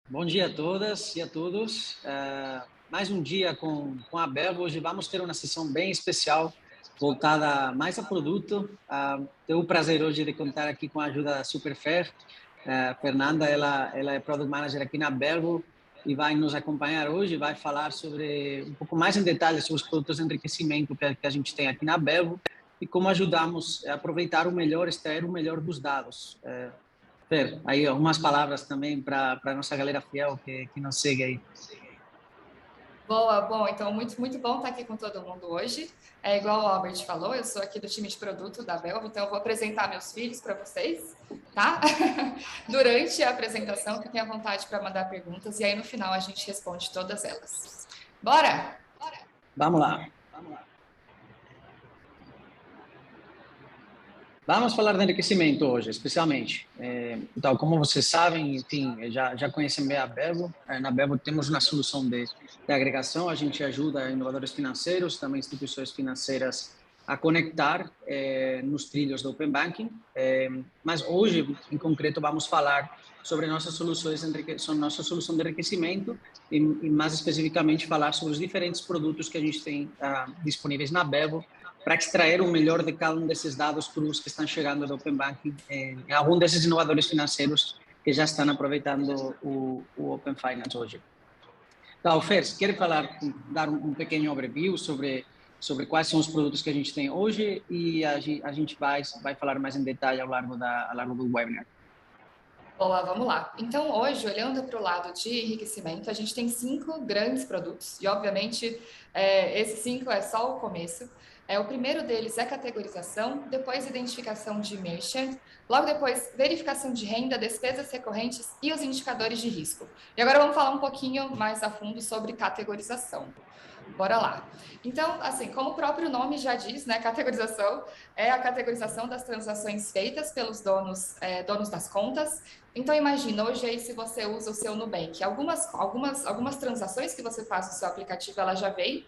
Bom dia a todas e a todos. Mais um dia com a Belva. Hoje vamos ter uma sessão bem especial, voltada mais a produto. Tenho o prazer hoje de contar aqui com a ajuda da Superfair. Fernanda, ela é Product Manager aqui na Belva e vai nos acompanhar hoje, vai falar sobre um pouco mais em detalhes sobre os produtos de enriquecimento que a gente tem aqui na Belva e como ajudamos a aproveitar o melhor, extrair o melhor dos dados. Fer, aí algumas palavras também para a nossa galera fiel que nos segue aí. Boa, bom, então muito bom estar aqui com todo mundo hoje. É igual o Albert falou, eu sou aqui do time de produto da Belva, então eu vou apresentar meus filhos para vocês, tá? Durante a apresentação, fiquem à vontade para mandar perguntas e aí no final a gente responde todas elas. Bora? Vamos lá. Vamos falar de enriquecimento hoje, especialmente. Então, como vocês sabem, enfim, já conhecem bem a Bevo. Na Bevo temos uma solução de agregação, a gente ajuda inovadores financeiros, também instituições financeiras a conectar nos trilhos do Open Banking. Mas hoje, em concreto, vamos falar sobre nossas soluções, nossa solução de enriquecimento e mais especificamente falar sobre os diferentes produtos que a gente tem disponíveis na Bevo para extrair o melhor de cada um desses dados crus que estão chegando do Open Banking em algum desses inovadores financeiros que já estão aproveitando o Open Finance hoje. Então, Fer, quer dar um pequeno overview sobre quais são os produtos que a gente tem hoje e a gente vai falar mais em detalhe ao largo do webinar. Boa, vamos lá. Então, hoje, olhando para o lado de enriquecimento, a gente tem 5 grandes produtos, e obviamente esses 5 é só o começo. O primeiro deles é categorização, depois identificação de merchant, logo depois verificação de renda, despesas recorrentes e os indicadores de risco. E agora vamos falar um pouquinho mais a fundo sobre categorização. Bora lá. Então, assim, como o próprio nome já diz, né, categorização é a categorização das transações feitas pelos donos das contas. Então, imagina, hoje aí, se você usa o seu Nubank, algumas transações que você faz no seu aplicativo, ela já vem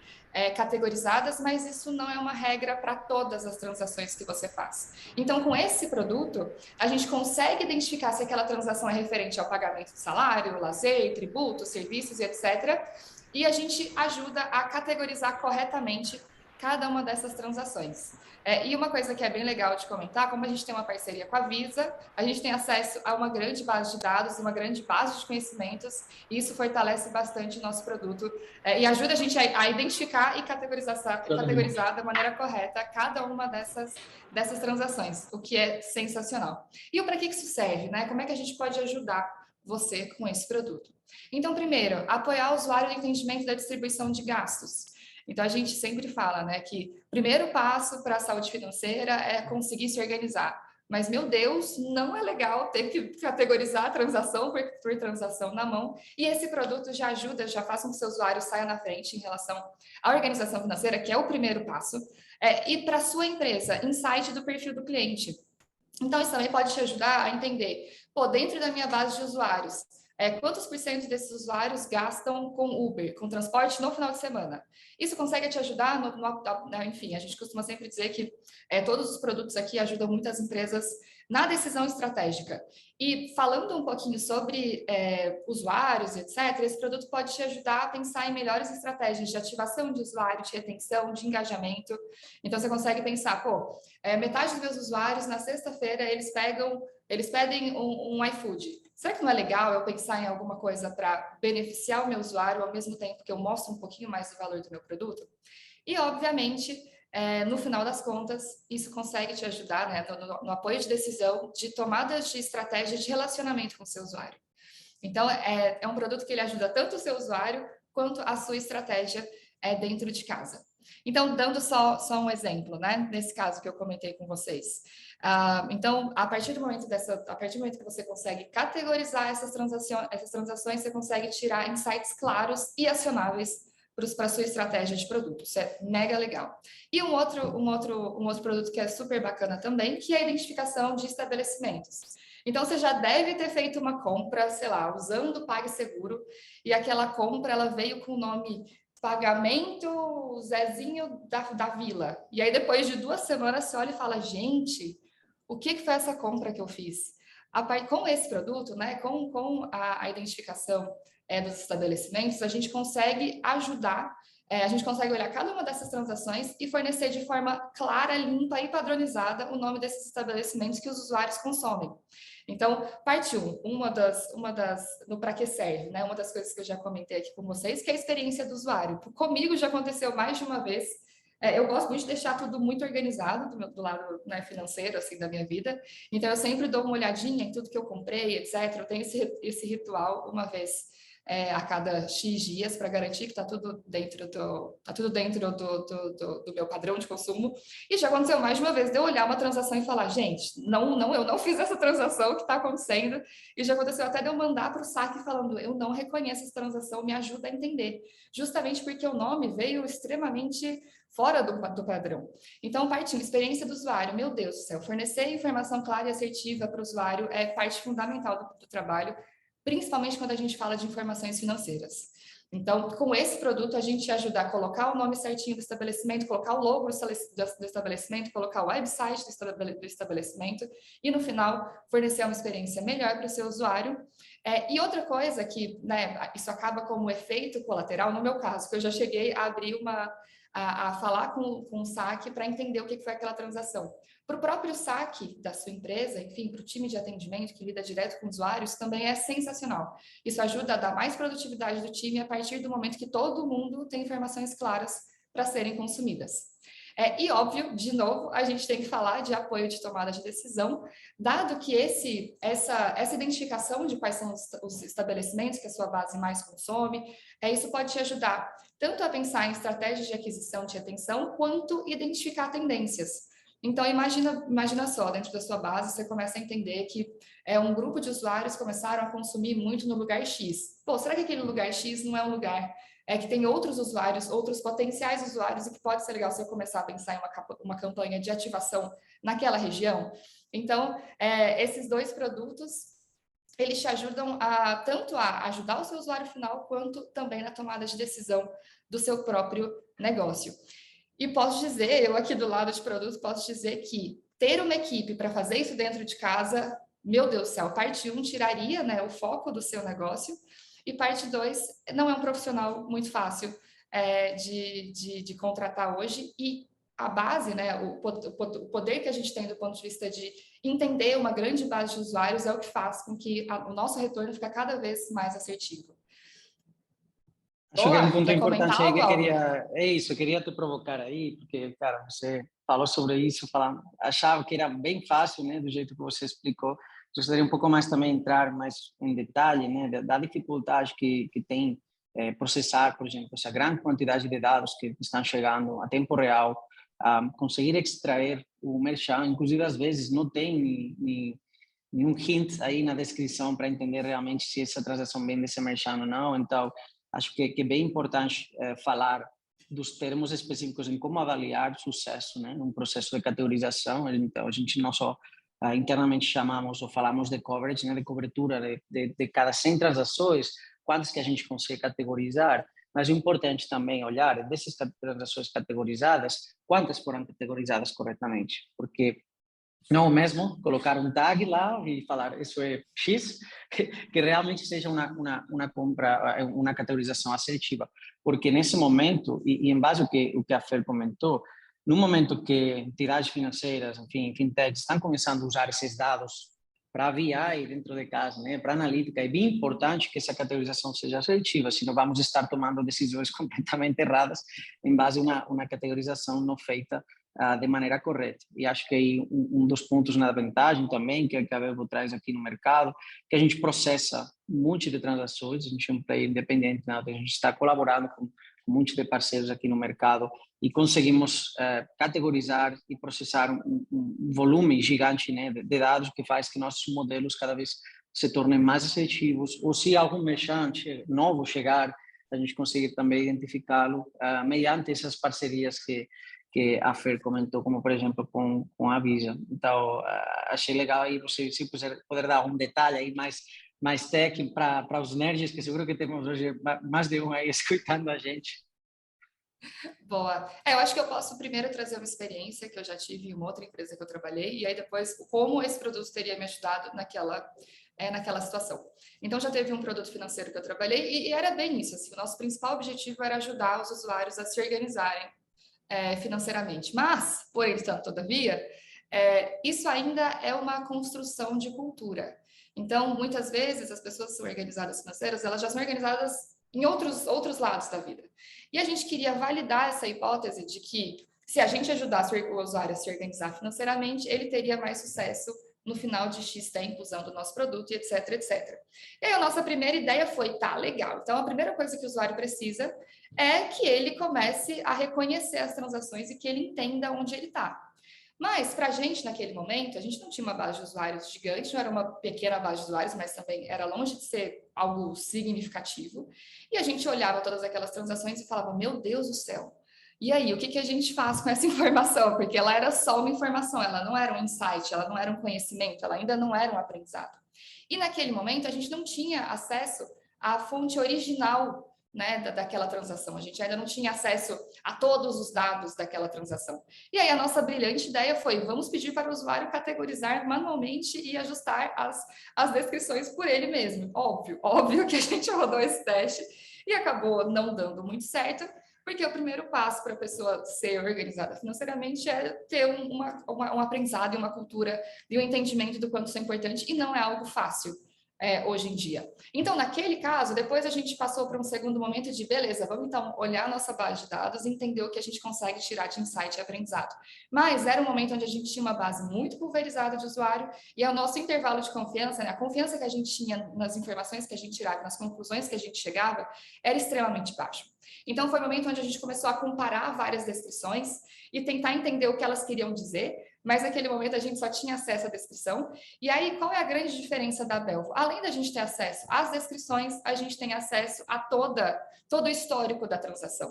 categorizadas, mas isso não é uma regra para todas as transações que você faz. Então, com esse produto, a gente consegue identificar se aquela transação é referente ao pagamento de salário, lazer, tributos, serviços e etc., e a gente ajuda a categorizar corretamente cada uma dessas transações. E uma coisa que é bem legal de comentar, como a gente tem uma parceria com a Visa, a gente tem acesso a uma grande base de dados, uma grande base de conhecimentos, e isso fortalece bastante o nosso produto e ajuda a gente a identificar e categorizar da maneira correta cada uma dessas transações, o que é sensacional. E para que isso serve, né? Como é que a gente pode ajudar você com esse produto? Então, primeiro, apoiar o usuário no entendimento da distribuição de gastos. Então, a gente sempre fala, né, que o primeiro passo para a saúde financeira é conseguir se organizar. Mas, meu Deus, não é legal ter que categorizar transação por transação na mão. E esse produto já ajuda, já faz com que o seu usuário saia na frente em relação à organização financeira, que é o primeiro passo. E para a sua empresa, insight do perfil do cliente. Então, isso também pode te ajudar a entender, dentro da minha base de usuários, quantos por cento desses usuários gastam com Uber, com transporte no final de semana? Isso consegue te ajudar? Enfim, a gente costuma sempre dizer que todos os produtos aqui ajudam muitas empresas na decisão estratégica. E falando um pouquinho sobre usuários, etc., esse produto pode te ajudar a pensar em melhores estratégias de ativação de usuário, de retenção, de engajamento. Então, você consegue pensar, metade dos meus usuários, na sexta-feira, eles pedem um iFood. Será que não é legal eu pensar em alguma coisa para beneficiar o meu usuário ao mesmo tempo que eu mostro um pouquinho mais do valor do meu produto? E, obviamente, no final das contas, isso consegue te ajudar, né, no apoio de decisão, de tomadas de estratégia de relacionamento com o seu usuário. Então, é um produto que ele ajuda tanto o seu usuário quanto a sua estratégia dentro de casa. Então, dando só um exemplo, né? Nesse caso que eu comentei com vocês. Então, a partir do momento que você consegue categorizar essas transações, você consegue tirar insights claros e acionáveis para a sua estratégia de produto. Isso é mega legal. E um outro produto que é super bacana também, que é a identificação de estabelecimentos. Então, você já deve ter feito uma compra, sei lá, usando o PagSeguro, e aquela compra ela veio com o nome Pagamento Zezinho da Vila. E aí, depois de 2 semanas, você olha e fala, gente, o que foi essa compra que eu fiz? Com esse produto, né, com a identificação dos estabelecimentos, a gente consegue ajudar, a gente consegue olhar cada uma dessas transações e fornecer de forma clara, limpa e padronizada o nome desses estabelecimentos que os usuários consomem. Então, parte 1, no para que serve, né? Uma das coisas que eu já comentei aqui com vocês, que é a experiência do usuário. Comigo já aconteceu mais de uma vez. Eu gosto muito de deixar tudo muito organizado do lado, né, financeiro, assim, da minha vida. Então, eu sempre dou uma olhadinha em tudo que eu comprei, etc. Eu tenho esse ritual uma vez a cada X dias para garantir que está tudo dentro do meu padrão de consumo. E já aconteceu mais de uma vez de eu olhar uma transação e falar, gente, eu não fiz essa transação, o que está acontecendo? E já aconteceu até de eu mandar para o saque falando, eu não reconheço essa transação, me ajuda a entender. Justamente porque o nome veio extremamente fora do padrão. Então, partindo, experiência do usuário, meu Deus do céu, fornecer informação clara e assertiva para o usuário é parte fundamental do trabalho, principalmente quando a gente fala de informações financeiras. Então, com esse produto, a gente ajuda a colocar o nome certinho do estabelecimento, colocar o logo do estabelecimento, colocar o website do estabelecimento e, no final, fornecer uma experiência melhor para o seu usuário. E outra coisa que, né, isso acaba como efeito colateral, no meu caso, que eu já cheguei a abrir a falar com o saque para entender o que foi aquela transação. Para o próprio saque da sua empresa, enfim, para o time de atendimento que lida direto com usuários, também é sensacional. Isso ajuda a dar mais produtividade do time a partir do momento que todo mundo tem informações claras para serem consumidas. E óbvio, de novo, a gente tem que falar de apoio de tomada de decisão, dado que essa identificação de quais são os estabelecimentos que a sua base mais consome, isso pode te ajudar tanto a pensar em estratégias de aquisição de atenção, quanto identificar tendências. Então, imagina só, dentro da sua base, você começa a entender que um grupo de usuários começaram a consumir muito no lugar X. Pô, será que aquele lugar X não é um lugar que tem outros usuários, outros potenciais usuários, e que pode ser legal se eu começar a pensar em uma campanha de ativação naquela região? Então, esses dois produtos, eles te ajudam tanto a ajudar o seu usuário final, quanto também na tomada de decisão do seu próprio negócio. E posso dizer, eu aqui do lado de produtos, posso dizer que ter uma equipe para fazer isso dentro de casa, meu Deus do céu, parte 1 tiraria, né, o foco do seu negócio, e parte 2 não é um profissional muito fácil de contratar hoje, e a base, né, o poder que a gente tem do ponto de vista de entender uma grande base de usuários é o que faz com que o nosso retorno fique cada vez mais assertivo. Acho que é um ponto quer comentar importante aí algo, que Álvaro? queria te provocar aí, porque, cara, você falou sobre isso, achava que era bem fácil, né, do jeito que você explicou. Gostaria um pouco mais também entrar mais em detalhe, né, da dificuldade que tem processar, por exemplo, essa grande quantidade de dados que estão chegando a tempo real, conseguir extrair o merchan, inclusive às vezes não tem nenhum hint aí na descrição para entender realmente se essa transação vem desse merchan ou não. Então, acho que é bem importante falar dos termos específicos em como avaliar sucesso, né, num processo de categorização. Então, a gente não só internamente chamamos ou falamos de coverage, né, de cobertura de cada 100 transações, quantas que a gente consegue categorizar, mas é importante também olhar dessas transações categorizadas, quantas foram categorizadas corretamente, porque não é o mesmo colocar um tag lá e falar isso é X, que realmente seja uma compra, uma categorização assertiva. Porque nesse momento, e em base ao que a Fer comentou, no momento que entidades financeiras, enfim, fintechs, estão começando a usar esses dados para BI dentro de casa, né, para analítica, é bem importante que essa categorização seja assertiva, senão vamos estar tomando decisões completamente erradas em base a uma categorização não feita de maneira correta. E acho que aí dos pontos na vantagem também, que a Vevo traz aqui no mercado, que a gente processa um monte de transações, a gente é um player independente, né? A gente está colaborando com um monte de parceiros aqui no mercado e conseguimos categorizar e processar um volume gigante, né, de dados que faz que nossos modelos cada vez se tornem mais assertivos, ou se algum merchante novo chegar, a gente conseguir também identificá-lo mediante essas parcerias que a Fer comentou, como por exemplo com a Visa. Então, achei legal aí você se poder dar um detalhe aí mais técnico para os nerds, que seguro que temos hoje mais de um aí escutando a gente. Boa. Eu acho que eu posso primeiro trazer uma experiência que eu já tive em uma outra empresa que eu trabalhei, e aí depois como esse produto teria me ajudado naquela situação. Então, já teve um produto financeiro que eu trabalhei, e era bem isso. Assim, o nosso principal objetivo era ajudar os usuários a se organizarem financeiramente. Mas, por entanto, todavia, isso ainda é uma construção de cultura. Então, muitas vezes, as pessoas que são organizadas financeiras, elas já são organizadas em outros lados da vida. E a gente queria validar essa hipótese de que, se a gente ajudasse o usuário a se organizar financeiramente, ele teria mais sucesso no final de X tempo usando o nosso produto, e etc, etc. E aí, a nossa primeira ideia foi, tá, legal. Então, a primeira coisa que o usuário precisa é que ele comece a reconhecer as transações e que ele entenda onde ele está. Mas, para a gente, naquele momento, a gente não tinha uma base de usuários gigante, não era uma pequena base de usuários, mas também era longe de ser algo significativo. E a gente olhava todas aquelas transações e falava, meu Deus do céu, e aí, o que, que a gente faz com essa informação? Porque ela era só uma informação, ela não era um insight, ela não era um conhecimento, ela ainda não era um aprendizado. E naquele momento, a gente não tinha acesso à fonte original, né, daquela transação. A gente ainda não tinha acesso a todos os dados daquela transação. E aí a nossa brilhante ideia foi, vamos pedir para o usuário categorizar manualmente e ajustar as descrições por ele mesmo. Óbvio que a gente rodou esse teste e acabou não dando muito certo, porque o primeiro passo para a pessoa ser organizada financeiramente é ter um aprendizado e uma cultura e um entendimento do quanto isso é importante, e não é algo fácil hoje em dia. Então, naquele caso, depois a gente passou para um segundo momento de, beleza, vamos então olhar a nossa base de dados e entender o que a gente consegue tirar de insight e aprendizado. Mas era um momento onde a gente tinha uma base muito pulverizada de usuário, e o nosso intervalo de confiança, né, a confiança que a gente tinha nas informações que a gente tirava, nas conclusões que a gente chegava, era extremamente baixo. Então, foi um momento onde a gente começou a comparar várias descrições e tentar entender o que elas queriam dizer, mas naquele momento a gente só tinha acesso à descrição. E aí, qual é a grande diferença da Belvo? Além da gente ter acesso às descrições, a gente tem acesso a todo o histórico da transação.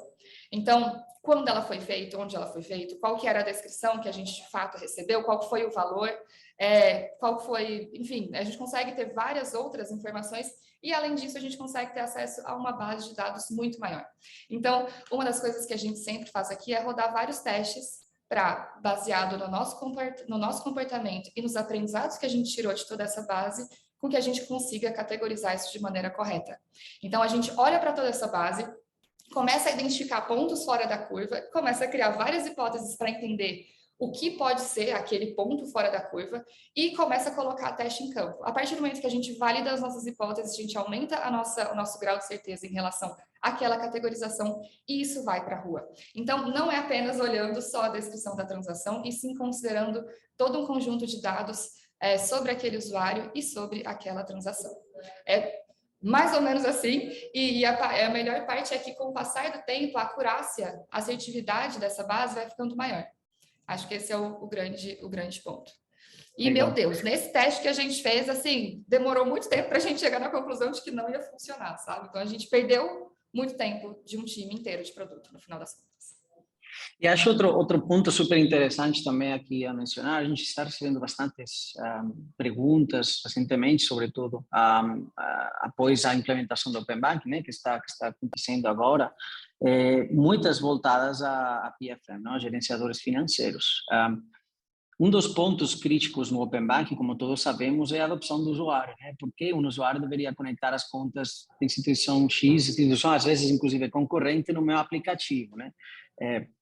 Então, quando ela foi feita, onde ela foi feita, qual que era a descrição que a gente de fato recebeu, qual foi o valor, qual foi, enfim, a gente consegue ter várias outras informações e, além disso, a gente consegue ter acesso a uma base de dados muito maior. Então, uma das coisas que a gente sempre faz aqui é rodar vários testes baseado no nosso comportamento e nos aprendizados que a gente tirou de toda essa base, com que a gente consiga categorizar isso de maneira correta. Então, a gente olha para toda essa base, começa a identificar pontos fora da curva, começa a criar várias hipóteses para entender o que pode ser aquele ponto fora da curva e começa a colocar teste em campo. A partir do momento que a gente valida as nossas hipóteses, a gente aumenta o nosso grau de certeza em relação àquela categorização e isso vai para a rua. Então, não é apenas olhando só a descrição da transação, e sim considerando todo um conjunto de dados sobre aquele usuário e sobre aquela transação. É mais ou menos assim, e a melhor parte é que, com o passar do tempo, a acurácia, a assertividade dessa base vai ficando maior. Acho que esse é o grande ponto. E, Legal. meu Deus, nesse teste que a gente fez, assim, demorou muito tempo para a gente chegar na conclusão de que não ia funcionar, sabe? Então, a gente perdeu muito tempo de um time inteiro de produto, no final das contas. E acho outro ponto super interessante também aqui a mencionar. A gente está recebendo bastantes perguntas recentemente, sobretudo após a implementação do Open Banking, né, que está acontecendo agora, muitas voltadas a PFM, não? A gerenciadores financeiros. Um dos pontos críticos no Open Banking, como todos sabemos, é a adopção do usuário, né? Porque um usuário deveria conectar as contas de instituição X, instituição às vezes inclusive concorrente, no meu aplicativo, né?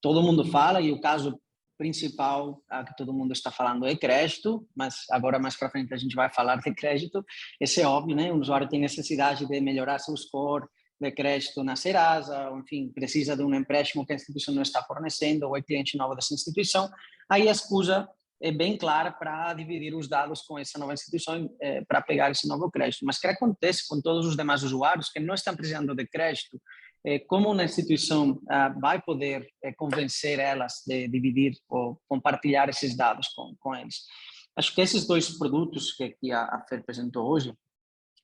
Todo mundo fala, e o caso principal que todo mundo está falando é crédito, mas agora mais para frente a gente vai falar de crédito. Esse é óbvio, né? O usuário tem necessidade de melhorar seu score de crédito na Serasa, ou, enfim, precisa de um empréstimo que a instituição não está fornecendo, ou é cliente novo dessa instituição. Aí a escusa é bem clara para dividir os dados com essa nova instituição para pegar esse novo crédito. Mas o que acontece com todos os demais usuários que não estão precisando de crédito? Como uma instituição vai poder convencer elas de dividir ou compartilhar esses dados com eles? Acho que esses dois produtos que a Fer apresentou hoje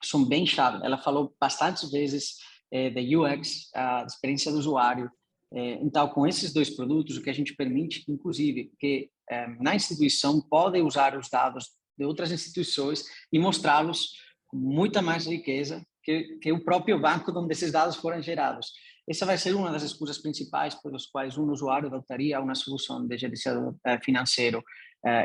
são bem chave. Ela falou bastantes vezes da UX, a experiência do usuário. Então, com esses dois produtos, o que a gente permite, inclusive, que na instituição pode usar os dados de outras instituições e mostrá-los com muita mais riqueza que o próprio banco onde esses dados foram gerados. essa vai ser uma das escusas principais pelas quais um usuário adotaria uma solução de gerenciador financeiro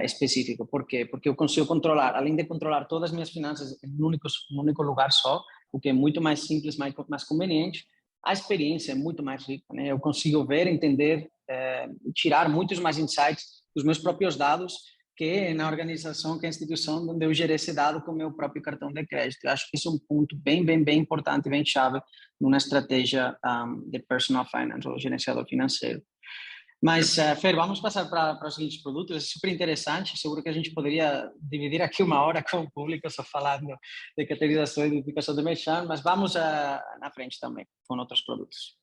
específico. Por quê? Porque eu consigo controlar, além de controlar todas as minhas finanças em um único lugar só, o que é muito mais simples, mais conveniente, a experiência é muito mais rica, né? Eu consigo ver, entender, tirar muitos mais insights dos meus próprios dados que na organização, que é a instituição onde eu gerei esse dado com o meu próprio cartão de crédito. Eu acho que isso é um ponto bem importante, bem chave numa estratégia de personal finance ou gerenciador financeiro. Mas, Fer, vamos passar para os seguintes produtos. É super interessante. Seguro que a gente poderia dividir aqui uma hora com o público só falando de carteirização e identificação de merchan, mas vamos na frente também com outros produtos.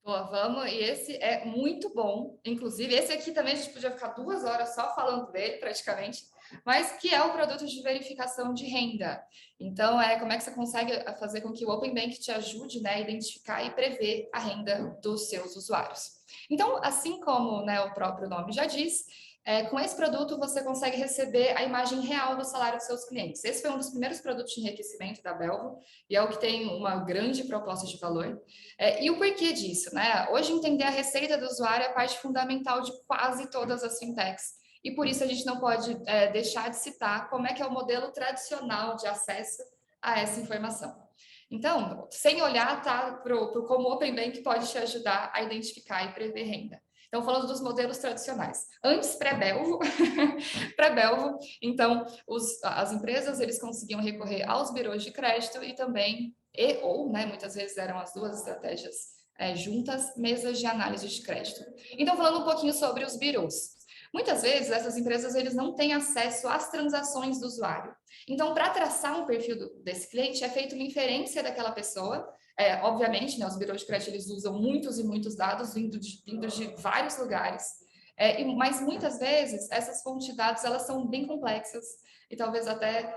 Boa, vamos. E esse é muito bom. Inclusive, esse aqui também a gente podia ficar 2 horas só falando dele, praticamente, mas que é o produto de verificação de renda. Então, como é que você consegue fazer com que o Open Bank te ajude, né, a identificar e prever a renda dos seus usuários. Então, assim como, né, o próprio nome já diz, com esse produto você consegue receber a imagem real do salário dos seus clientes. Esse foi um dos primeiros produtos de enriquecimento da Belvo e é o que tem uma grande proposta de valor. E o porquê disso, né? Hoje, entender a receita do usuário é a parte fundamental de quase todas as fintechs. E por isso a gente não pode deixar de citar como é que é o modelo tradicional de acesso a essa informação. Então, sem olhar para como o Open Bank pode te ajudar a identificar e prever renda. Então, falando dos modelos tradicionais. Antes, pré-Belvo, então, as empresas eles conseguiam recorrer aos birôs de crédito e também, né, muitas vezes eram as duas estratégias juntas, mesas de análise de crédito. Então, falando um pouquinho sobre os birôs. Muitas vezes, essas empresas eles não têm acesso às transações do usuário. Então, para traçar um perfil desse cliente, é feita uma inferência daquela pessoa. Obviamente, né, os birôs de crédito eles usam muitos e muitos dados vindos de vários lugares, mas muitas vezes essas fontes de dados elas são bem complexas e talvez até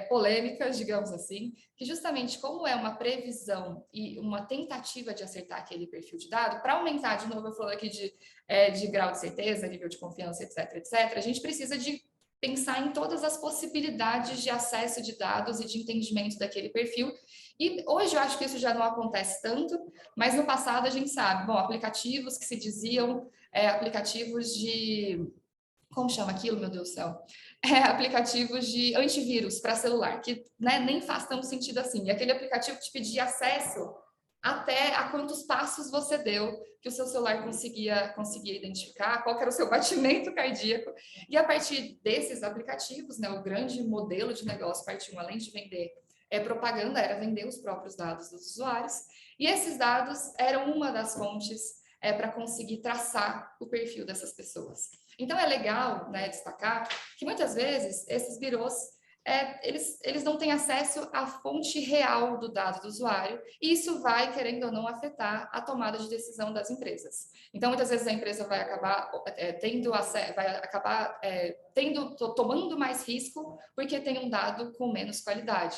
polêmicas, digamos assim, que justamente como é uma previsão e uma tentativa de acertar aquele perfil de dado, para aumentar, de novo, eu falando aqui de grau de certeza, nível de confiança, etc., a gente precisa de pensar em todas as possibilidades de acesso de dados e de entendimento daquele perfil. E hoje eu acho que isso já não acontece tanto, mas no passado a gente sabe, bom, aplicativos que se diziam aplicativos de... Como chama aquilo, meu Deus do céu? Aplicativos de antivírus para celular, que né, nem faz tanto sentido assim. E aquele aplicativo te pedia acesso até a quantos passos você deu, que o seu celular conseguia identificar, qual era o seu batimento cardíaco. E a partir desses aplicativos, né, o grande modelo de negócio partiu, além de vender propaganda, era vender os próprios dados dos usuários. E esses dados eram uma das fontes para conseguir traçar o perfil dessas pessoas. Então, é legal, né, destacar que muitas vezes esses birôs eles não têm acesso à fonte real do dado do usuário e isso vai, querendo ou não, afetar a tomada de decisão das empresas. Então, muitas vezes a empresa vai acabar tomando mais risco porque tem um dado com menos qualidade.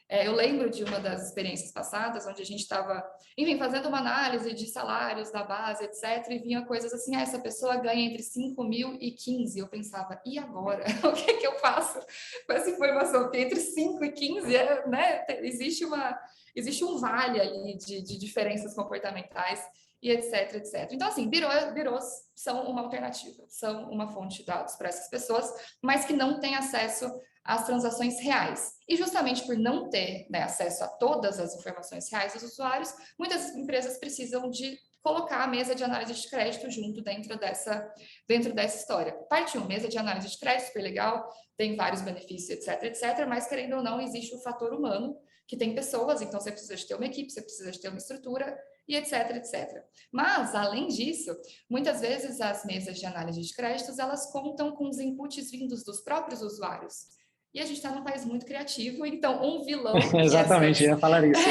Eu lembro de uma das experiências passadas, onde a gente estava, enfim, fazendo uma análise de salários da base, etc., e vinha coisas assim, essa pessoa ganha entre 5 mil e 15. Eu pensava, e agora? O que eu faço com essa informação? Porque entre 5 e 15, né, existe um vale ali de diferenças comportamentais, e etc. Então, assim, birôs são uma alternativa, são uma fonte de dados para essas pessoas, mas que não têm acesso às transações reais. E justamente por não ter, né, acesso a todas as informações reais dos usuários, muitas empresas precisam de colocar a mesa de análise de crédito junto dentro dessa história. Parte 1, mesa de análise de crédito, super legal, tem vários benefícios, etc., mas querendo ou não, existe o fator humano, que tem pessoas, então você precisa de ter uma equipe, você precisa de ter uma estrutura, e etc. Mas, além disso, muitas vezes as mesas de análise de créditos, elas contam com os inputs vindos dos próprios usuários. E a gente está num país muito criativo, então um vilão... Exatamente, eu ia falar isso.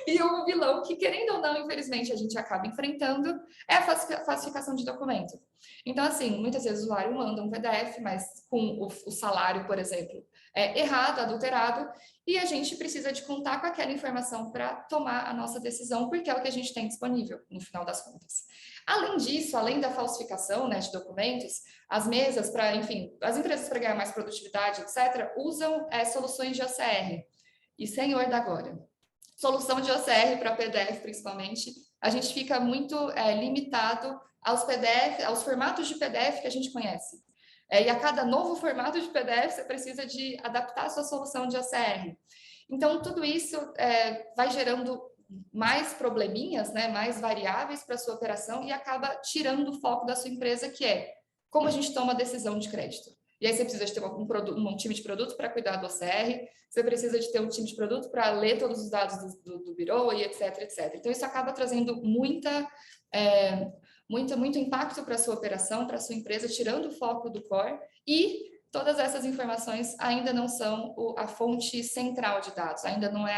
E um vilão que, querendo ou não, infelizmente, a gente acaba enfrentando é a falsificação de documento. Então, assim, muitas vezes o usuário manda um PDF, mas com o salário, por exemplo, errado, adulterado, e a gente precisa de contar com aquela informação para tomar a nossa decisão, porque é o que a gente tem disponível, no final das contas. Além disso, além da falsificação, né, de documentos, as mesas as empresas para ganhar mais produtividade, etc., usam soluções de OCR. E senhor da glória, solução de OCR para PDF, principalmente, a gente fica muito limitado aos PDF, aos formatos de PDF que a gente conhece. E a cada novo formato de PDF, você precisa de adaptar a sua solução de OCR. Então, tudo isso vai gerando mais probleminhas, né, mais variáveis para a sua operação e acaba tirando o foco da sua empresa, que é como a gente toma a decisão de crédito. E aí você precisa de ter um time de produto para cuidar do OCR, você precisa de ter um time de produto para ler todos os dados do Bureau e etc, etc. Então, isso acaba trazendo muito impacto para a sua operação, para a sua empresa, tirando o foco do core, e todas essas informações ainda não são a fonte central de dados, ainda não é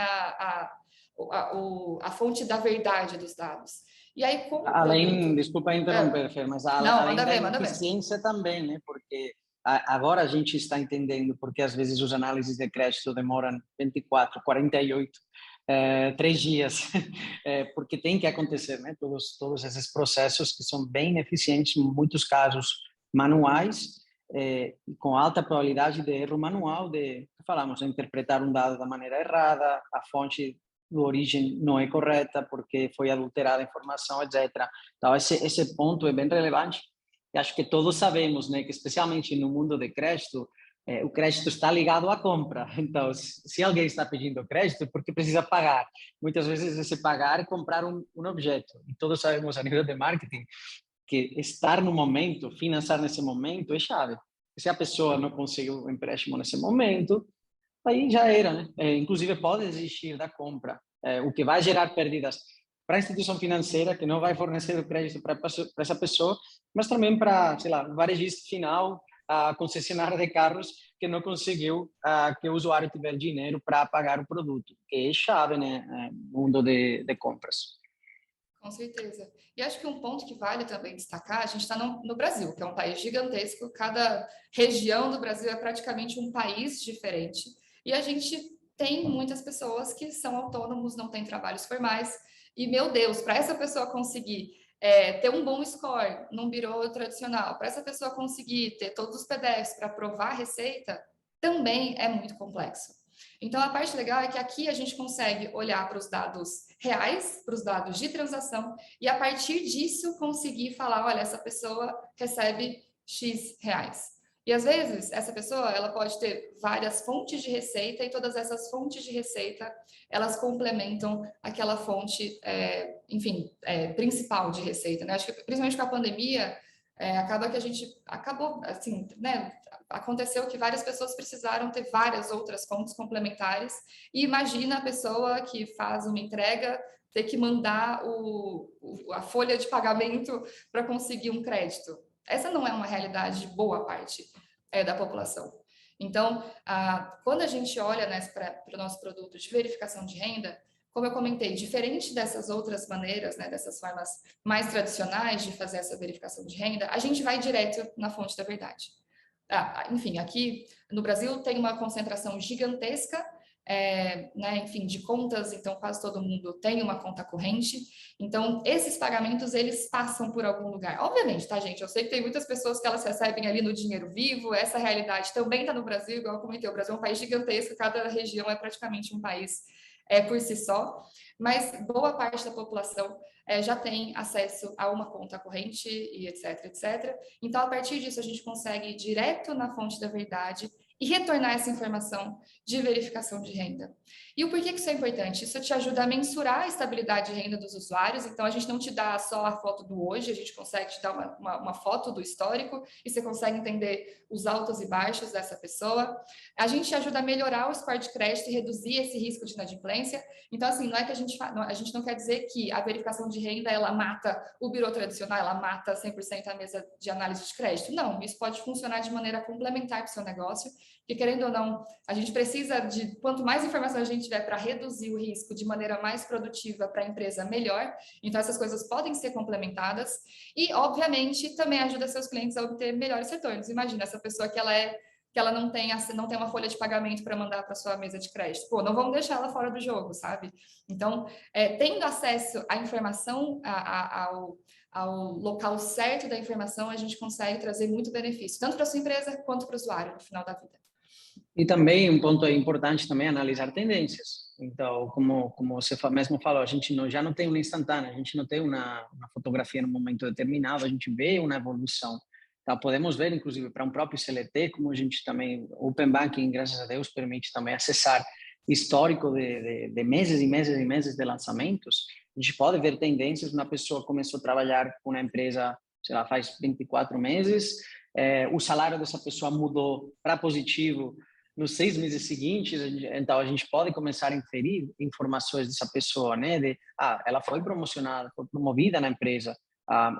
a fonte da verdade dos dados. E aí, com o produto... Desculpa interromper, Fer, mas Não, além manda da ver, manda ver. eficiência também, né? Porque agora a gente está entendendo porque às vezes os análises de crédito demoram 24, 48, 3 dias, porque tem que acontecer, né? Todos esses processos que são bem eficientes, em muitos casos manuais, com alta probabilidade de erro manual, falamos, interpretar um dado da maneira errada, a fonte de origem não é correta porque foi adulterada a informação, etc. Então, esse ponto é bem relevante. E acho que todos sabemos, né, que especialmente no mundo de crédito, o crédito está ligado à compra. Então, se alguém está pedindo crédito, é porque precisa pagar. Muitas vezes esse pagar é comprar um objeto. E todos sabemos a nível de marketing que estar no momento, financiar nesse momento é chave. Se a pessoa não conseguiu o empréstimo nesse momento, aí já era, né? Inclusive pode desistir da compra, o que vai gerar perdas para a instituição financeira que não vai fornecer o crédito para essa pessoa, mas também para, sei lá, o varejista final, a concessionária de carros que não conseguiu que o usuário tiver dinheiro para pagar o produto, que é chave, né, no mundo de compras. Com certeza. E acho que um ponto que vale também destacar, a gente está no Brasil, que é um país gigantesco, cada região do Brasil é praticamente um país diferente, e a gente tem muitas pessoas que são autônomos, não têm trabalhos formais, e, meu Deus, para essa pessoa conseguir ter um bom score num birô tradicional, para essa pessoa conseguir ter todos os PDFs para provar a receita, também é muito complexo. Então, a parte legal é que aqui a gente consegue olhar para os dados reais, para os dados de transação, e a partir disso conseguir falar, olha, essa pessoa recebe X reais. E às vezes essa pessoa ela pode ter várias fontes de receita e todas essas fontes de receita elas complementam aquela fonte, principal de receita, né? Acho que principalmente com a pandemia acaba que a gente acabou assim, né? Aconteceu que várias pessoas precisaram ter várias outras fontes complementares e imagina a pessoa que faz uma entrega ter que mandar a folha de pagamento para conseguir um crédito. Essa não é uma realidade de boa parte da população. Então, quando a gente olha para o nosso produto de verificação de renda, como eu comentei, diferente dessas outras maneiras, né, dessas formas mais tradicionais de fazer essa verificação de renda, a gente vai direto na fonte da verdade. Enfim, aqui no Brasil tem uma concentração gigantesca, né, enfim, de contas, então quase todo mundo tem uma conta corrente, então esses pagamentos eles passam por algum lugar. Obviamente, tá, gente? Eu sei que tem muitas pessoas que elas recebem ali no dinheiro vivo, essa realidade também está no Brasil, igual eu comentei, o Brasil é um país gigantesco, cada região é praticamente um país por si só, mas boa parte da população já tem acesso a uma conta corrente e etc, etc. Então, a partir disso, a gente consegue ir direto na fonte da verdade e retornar essa informação de verificação de renda. E o porquê que isso é importante? Isso te ajuda a mensurar a estabilidade de renda dos usuários, então a gente não te dá só a foto do hoje, a gente consegue te dar uma foto do histórico e você consegue entender os altos e baixos dessa pessoa. A gente ajuda a melhorar o score de crédito e reduzir esse risco de inadimplência. Então, assim, não é que a gente não quer dizer que a verificação de renda, ela mata o birô tradicional, ela mata 100% a mesa de análise de crédito. Não, isso pode funcionar de maneira complementar para o seu negócio, porque querendo ou não, a gente precisa de quanto mais informação a gente tiver para reduzir o risco de maneira mais produtiva para a empresa, melhor. Então, essas coisas podem ser complementadas e, obviamente, também ajuda seus clientes a obter melhores retornos. Imagina essa pessoa que ela não tem uma folha de pagamento para mandar para sua mesa de crédito. Pô, não vamos deixar ela fora do jogo, sabe? Então, tendo acesso à informação, ao local certo da informação, a gente consegue trazer muito benefício, tanto para a sua empresa quanto para o usuário no final da vida. E também um ponto importante também é analisar tendências. Então, como você mesmo falou, a gente já não tem uma instantânea, a gente não tem uma fotografia no momento determinado, a gente vê uma evolução. Então, podemos ver, inclusive, para um próprio CLT, como a gente também, o Open Banking, graças a Deus, permite também acessar histórico de meses e meses e meses de lançamentos. A gente pode ver tendências. Uma pessoa começou a trabalhar com uma empresa, sei lá, faz 24 meses, o salário dessa pessoa mudou para positivo nos 6 meses seguintes. Então a gente pode começar a inferir informações dessa pessoa, né? Ela foi promocionada, foi promovida na empresa,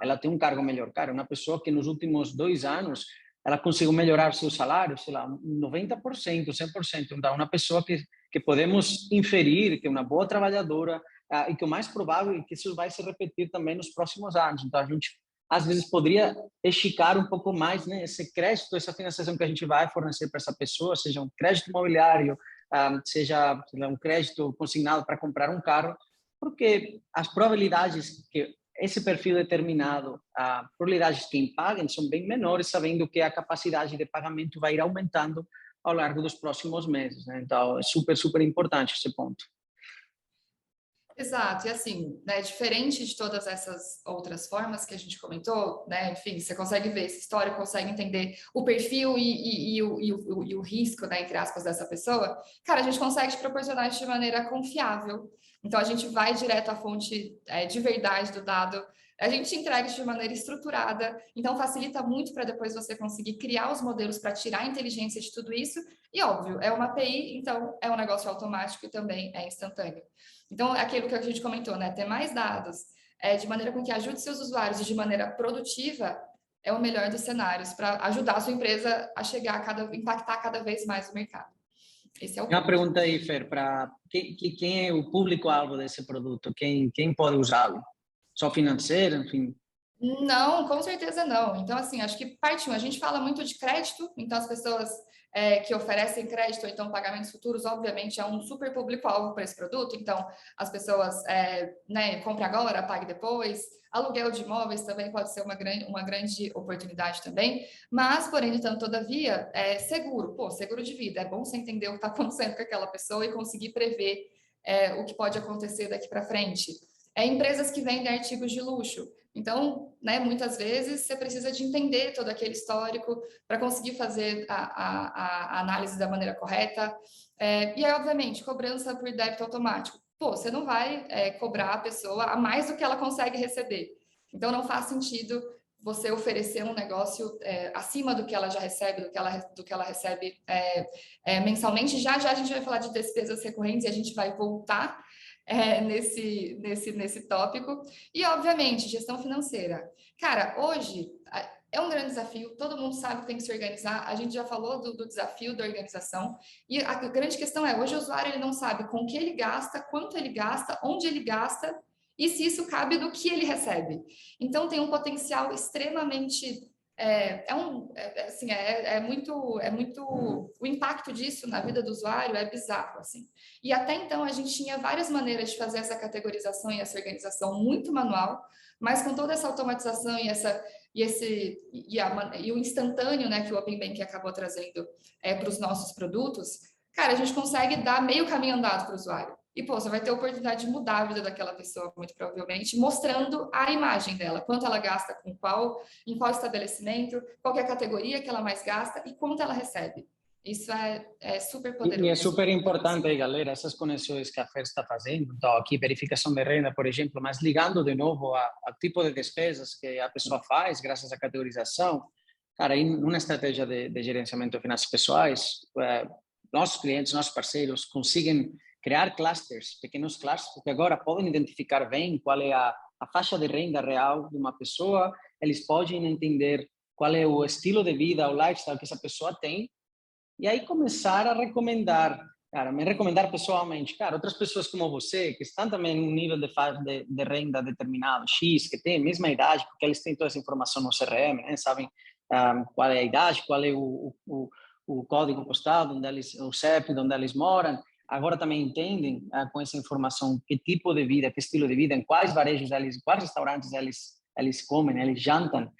ela tem um cargo melhor. Cara, uma pessoa que nos últimos 2 anos ela conseguiu melhorar seu salário, sei lá, 90%, 100%. Então, uma pessoa que podemos inferir que é uma boa trabalhadora, e que o mais provável é que isso vai se repetir também nos próximos anos. Então, a gente às vezes poderia esticar um pouco mais, né, esse crédito, essa financiação que a gente vai fornecer para essa pessoa, seja um crédito imobiliário, seja um crédito consignado para comprar um carro, porque as probabilidades que esse perfil determinado, as probabilidades que paguem são bem menores, sabendo que a capacidade de pagamento vai ir aumentando ao longo dos próximos meses, né? Então, é super, super importante esse ponto. Exato, e assim, né, diferente de todas essas outras formas que a gente comentou, né, enfim, você consegue ver essa história, consegue entender o perfil e o risco, né, entre aspas, dessa pessoa, cara, a gente consegue te proporcionar isso de maneira confiável. Então, a gente vai direto à fonte de verdade do dado, a gente entrega isso de maneira estruturada, então facilita muito para depois você conseguir criar os modelos para tirar a inteligência de tudo isso, e óbvio, é uma API, então é um negócio automático e também é instantâneo. Então, aquilo que a gente comentou, né? Ter mais dados de maneira com que ajude seus usuários e de maneira produtiva é o melhor dos cenários para ajudar a sua empresa a chegar impactar cada vez mais o mercado. Esse é o Uma ponto. pergunta aí, Fer, para quem é o público-alvo desse produto? Quem pode usá-lo? Só financeiro, enfim? Não, com certeza não. Então, assim, acho que parte 1, a gente fala muito de crédito, então as pessoas que oferecem crédito ou então pagamentos futuros, obviamente, é um super público-alvo para esse produto. Então, as pessoas, né, compre agora, pague depois. Aluguel de imóveis também pode ser uma grande oportunidade também. Mas, porém, então, todavia, seguro. Pô, seguro de vida. É bom você entender o que está acontecendo com aquela pessoa e conseguir prever o que pode acontecer daqui para frente. Empresas que vendem artigos de luxo. Então, né, muitas vezes você precisa de entender todo aquele histórico para conseguir fazer a análise da maneira correta. E aí, obviamente, cobrança por débito automático. Pô, você não vai cobrar a pessoa a mais do que ela consegue receber. Então, não faz sentido você oferecer um negócio acima do que ela já recebe, do que ela recebe mensalmente. Já já a gente vai falar de despesas recorrentes e a gente vai voltar nesse tópico. E, obviamente, gestão financeira. Cara, hoje é um grande desafio, todo mundo sabe que tem que se organizar, a gente já falou do desafio da organização, e a grande questão é, hoje o usuário ele não sabe com o que ele gasta, quanto ele gasta, onde ele gasta, e se isso cabe do que ele recebe. Então, tem um potencial extremamente o impacto disso na vida do usuário é bizarro, assim. E até então a gente tinha várias maneiras de fazer essa categorização e essa organização muito manual, mas com toda essa automatização e o instantâneo, né, que o Open Banking acabou trazendo para os nossos produtos, cara, a gente consegue dar meio caminho andado para o usuário. E, pô, você vai ter a oportunidade de mudar a vida daquela pessoa, muito provavelmente, mostrando a imagem dela, quanto ela gasta em qual estabelecimento, qual é a categoria que ela mais gasta e quanto ela recebe. Isso é super poderoso. E é super importante aí, galera, essas conexões que a Fer está fazendo. Então, aqui, verificação de renda, por exemplo, mas ligando de novo ao tipo de despesas que a pessoa faz, graças à categorização. Cara, em uma estratégia de gerenciamento de finanças pessoais, nossos clientes, nossos parceiros conseguem criar clusters, pequenos clusters, que agora podem identificar bem qual é a faixa de renda real de uma pessoa, eles podem entender qual é o estilo de vida, o lifestyle que essa pessoa tem, e aí começar a recomendar, cara, me recomendar pessoalmente, cara, outras pessoas como você, que estão também em um nível de renda determinado, X, que tem a mesma idade, porque eles têm toda essa informação no CRM, né? Sabem qual é a idade, qual é o código postal, o CEP, onde eles moram. Agora também entendem com essa informação que tipo de vida, que estilo de vida, em quais varejos eles, quais restaurantes eles eles comem, eles jantam,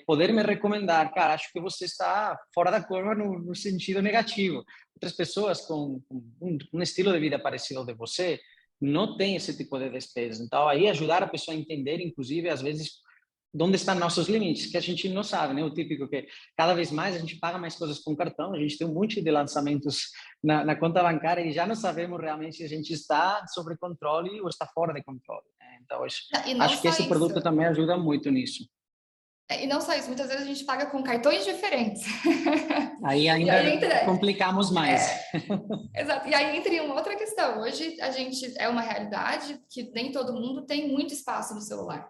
poder me recomendar, cara, acho que você está fora da curva no sentido negativo. Outras pessoas com um estilo de vida parecido ao de você não têm esse tipo de despesas. Então, aí ajudar a pessoa a entender, inclusive, às vezes, onde estão nossos limites, que a gente não sabe, né? O típico que cada vez mais a gente paga mais coisas com cartão, a gente tem um monte de lançamentos na conta bancária e já não sabemos realmente se a gente está sob controle ou está fora de controle, né? Então, E não acho que só esse isso. produto também ajuda muito nisso. E não só isso, muitas vezes a gente paga com cartões diferentes. Aí E ainda aí entra, complicamos mais. exato. E aí entra uma outra questão. Hoje a gente é uma realidade que nem todo mundo tem muito espaço no celular.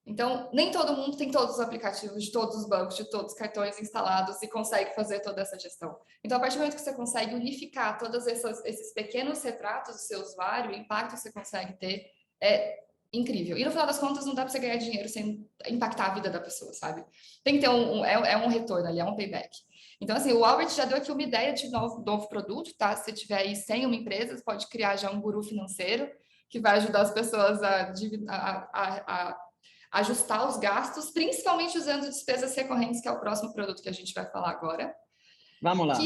Então, nem todo mundo tem todos os aplicativos de todos os bancos, de todos os cartões instalados e consegue fazer toda essa gestão. Então, a partir do momento que você consegue unificar todos esses pequenos retratos do seu usuário, o impacto que você consegue ter é incrível. E no final das contas, não dá para você ganhar dinheiro sem impactar a vida da pessoa, sabe? Tem que ter um retorno ali, é um payback. Então, assim, o Albert já deu aqui uma ideia de novo produto, tá? Se você tiver aí 100 uma empresa, você pode criar já um guru financeiro que vai ajudar as pessoas a ajustar os gastos, principalmente usando despesas recorrentes, que é o próximo produto que a gente vai falar agora. Vamos lá.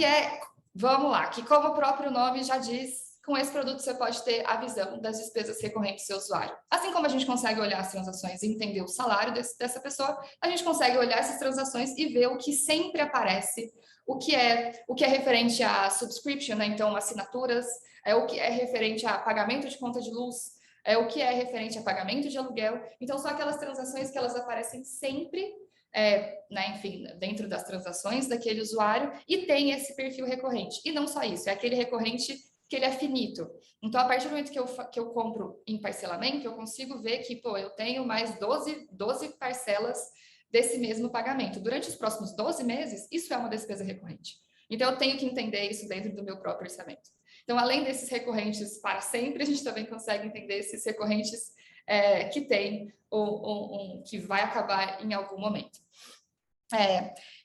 Vamos lá, que como o próprio nome já diz, com esse produto você pode ter a visão das despesas recorrentes do seu usuário. Assim como a gente consegue olhar as transações e entender o salário dessa pessoa, a gente consegue olhar essas transações e ver o que sempre aparece, o que é referente a subscription, né? Então assinaturas, o que é referente a pagamento de conta de luz, o que é referente a pagamento de aluguel. Então são aquelas transações que elas aparecem sempre né, enfim, dentro das transações daquele usuário e tem esse perfil recorrente. E não só isso, é aquele recorrente que ele é finito. Então, a partir do momento que eu compro em parcelamento, eu consigo ver que, pô, eu tenho mais 12 parcelas desse mesmo pagamento. Durante os próximos 12 meses, isso é uma despesa recorrente. Então, eu tenho que entender isso dentro do meu próprio orçamento. Então, além desses recorrentes para sempre, a gente também consegue entender esses recorrentes que tem que vai acabar em algum momento.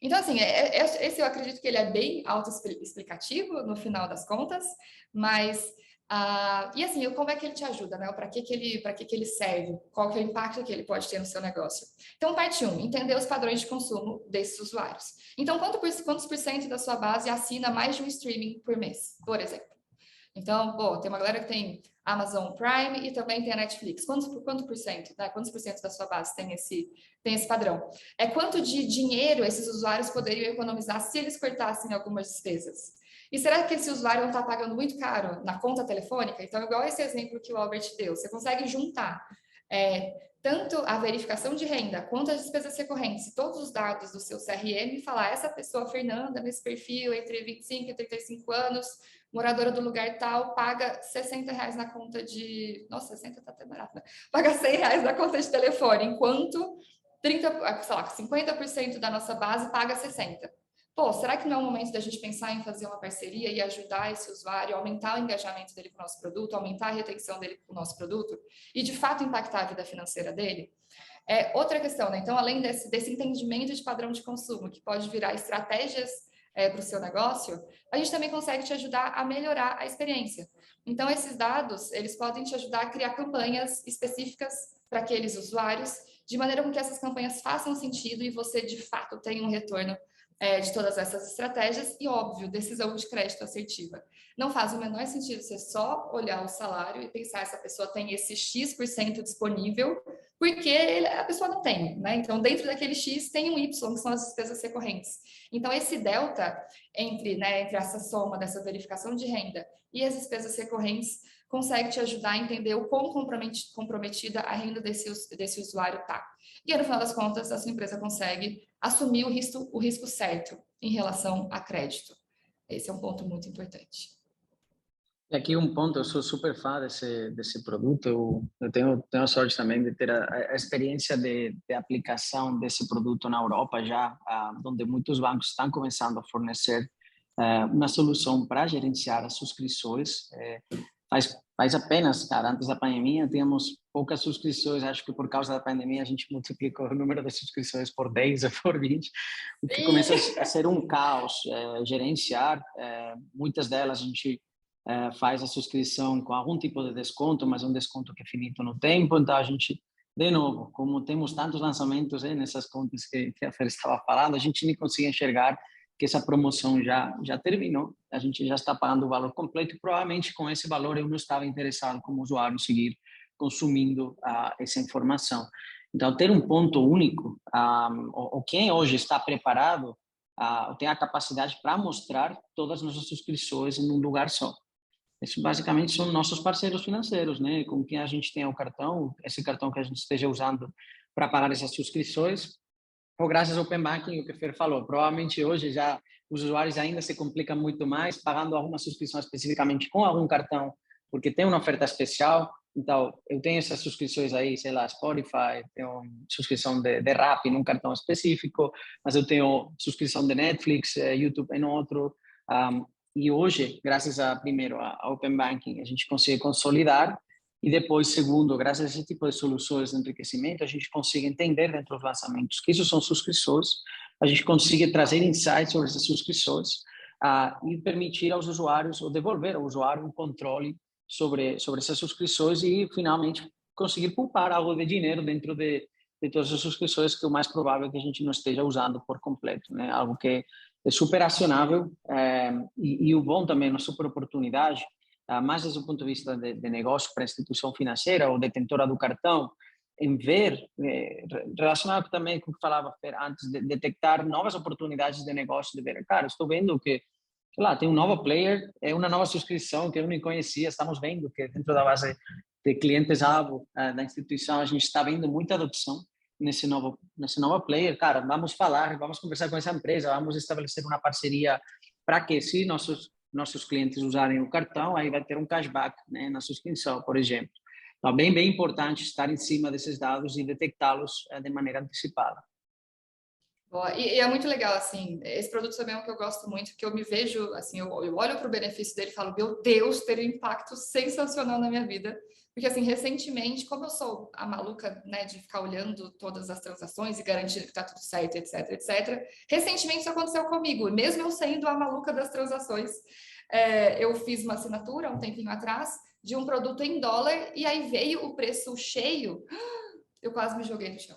Então, assim, esse eu acredito que ele é bem autoexplicativo no final das contas, mas e assim, como é que ele te ajuda, né? Para que ele serve? Qual que é o impacto que ele pode ter no seu negócio? Então, parte 1, entender os padrões de consumo desses usuários. Então, quantos por cento da sua base assina mais de um streaming por mês, por exemplo? Então, tem uma galera que tem Amazon Prime e também tem a Netflix. Quanto por cento, né? Quantos por cento da sua base tem esse padrão? Quanto de dinheiro esses usuários poderiam economizar se eles cortassem algumas despesas? E será que esse usuário não está pagando muito caro na conta telefônica? Então, igual esse exemplo que o Albert deu, você consegue juntar tanto a verificação de renda quanto as despesas recorrentes, todos os dados do seu CRM e falar, essa pessoa, Fernanda, nesse perfil, entre 25 e 35 anos, moradora do lugar tal, paga R$60 na conta de... Nossa, 60 tá até barato, né? Paga R$100 na conta de telefone, enquanto 50% da nossa base paga 60%. Pô, será que não é o momento da gente pensar em fazer uma parceria e ajudar esse usuário, aumentar o engajamento dele com o nosso produto, aumentar a retenção dele com o nosso produto e, de fato, impactar a vida financeira dele? Outra questão, né? Então, além desse entendimento de padrão de consumo, que pode virar estratégias para o seu negócio, a gente também consegue te ajudar a melhorar a experiência. Então, esses dados, eles podem te ajudar a criar campanhas específicas para aqueles usuários, de maneira com que essas campanhas façam sentido e você, de fato, tenha um retorno de todas essas estratégias e, óbvio, decisão de crédito assertiva. Não faz o menor sentido você só olhar o salário e pensar essa pessoa tem esse X% disponível, porque a pessoa não tem, né? Então, dentro daquele X tem um Y, que são as despesas recorrentes. Então, esse delta entre essa soma dessa verificação de renda e as despesas recorrentes consegue te ajudar a entender o quão comprometida a renda desse usuário está. E aí, no final das contas, a sua empresa consegue assumir o risco certo em relação a crédito. Esse é um ponto muito importante. E aqui um ponto, eu sou super fã desse produto, eu tenho a sorte também de ter a experiência de aplicação desse produto na Europa já, onde muitos bancos estão começando a fornecer uma solução para gerenciar as subscrições. Faz apenas, cara, antes da pandemia tínhamos poucas subscrições, acho que por causa da pandemia a gente multiplicou o número de subscrições por 10 ou por 20, o que começa a ser um caos gerenciar. Muitas delas a gente faz a subscrição com algum tipo de desconto, mas um desconto que é finito no tempo, então a gente de novo, como temos tantos lançamentos nessas contas que a Fer estava falando, a gente nem consegue enxergar que essa promoção já terminou, a gente já está pagando o valor completo e provavelmente com esse valor eu não estava interessado como usuário seguir consumindo essa informação. Então, ter um ponto único, ou quem hoje está preparado, tem a capacidade para mostrar todas as nossas subscrições em um lugar só. Isso basicamente são nossos parceiros financeiros, né? Com quem a gente tem o cartão, esse cartão que a gente esteja usando para pagar essas subscrições, ou graças ao Open Banking, o que o Fer falou, provavelmente hoje já os usuários ainda se complicam muito mais pagando alguma subscrição especificamente com algum cartão, porque tem uma oferta especial. Então, eu tenho essas subscrições aí, sei lá, Spotify, tenho subscrição de Rappi num cartão específico, mas eu tenho subscrição de Netflix, YouTube em outro. E hoje, graças primeiro a Open Banking, a gente consegue consolidar e depois, segundo, graças a esse tipo de soluções de enriquecimento, a gente consegue entender dentro dos lançamentos que isso são subscrições, a gente consegue trazer insights sobre essas subscrições e permitir aos usuários, ou devolver ao usuário um controle sobre essas subscrições e, finalmente, conseguir poupar algo de dinheiro dentro de todas as subscrições, que é o mais provável que a gente não esteja usando por completo, né? Algo que é super acionável e o bom também, uma super oportunidade, mais desde o ponto de vista de negócio para a instituição financeira ou detentora do cartão, em ver, relacionado também com o que falava antes, de detectar novas oportunidades de negócio, de ver, cara, estou vendo que, sei lá, tem um novo player, é uma nova subscrição que eu nem conhecia, estamos vendo que dentro da base de clientes-alvo da instituição, a gente está vendo muita adoção nesse novo player. Cara, vamos falar, vamos conversar com essa empresa, vamos estabelecer uma parceria para que, se nossos clientes usarem o cartão, aí vai ter um cashback, né, na subscrição, por exemplo. Então, bem importante estar em cima desses dados e detectá-los de maneira antecipada. Boa. E é muito legal, assim, esse produto também é um que eu gosto muito, porque eu me vejo, assim, eu olho para o benefício dele e falo, meu Deus, ter um impacto sensacional na minha vida. Porque, assim, recentemente, como eu sou a maluca, né, de ficar olhando todas as transações e garantindo que está tudo certo, etc, etc, recentemente isso aconteceu comigo, mesmo eu sendo a maluca das transações. Eu fiz uma assinatura um tempinho atrás de um produto em dólar e aí veio o preço cheio, eu quase me joguei no chão.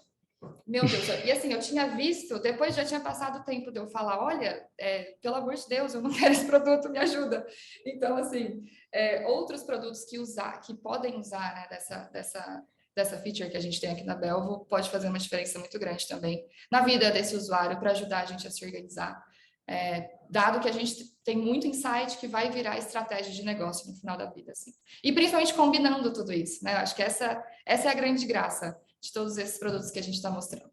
Meu Deus, e assim, eu tinha visto, depois já tinha passado o tempo de eu falar, olha, pelo amor de Deus, eu não quero esse produto, me ajuda. Então, assim, outros produtos que podem usar, né, dessa feature que a gente tem aqui na Belvo, pode fazer uma diferença muito grande também na vida desse usuário, para ajudar a gente a se organizar. Dado que a gente tem muito insight que vai virar estratégia de negócio no final da vida, assim. E principalmente combinando tudo isso, né? Eu acho que essa é a grande graça de todos esses produtos que a gente está mostrando.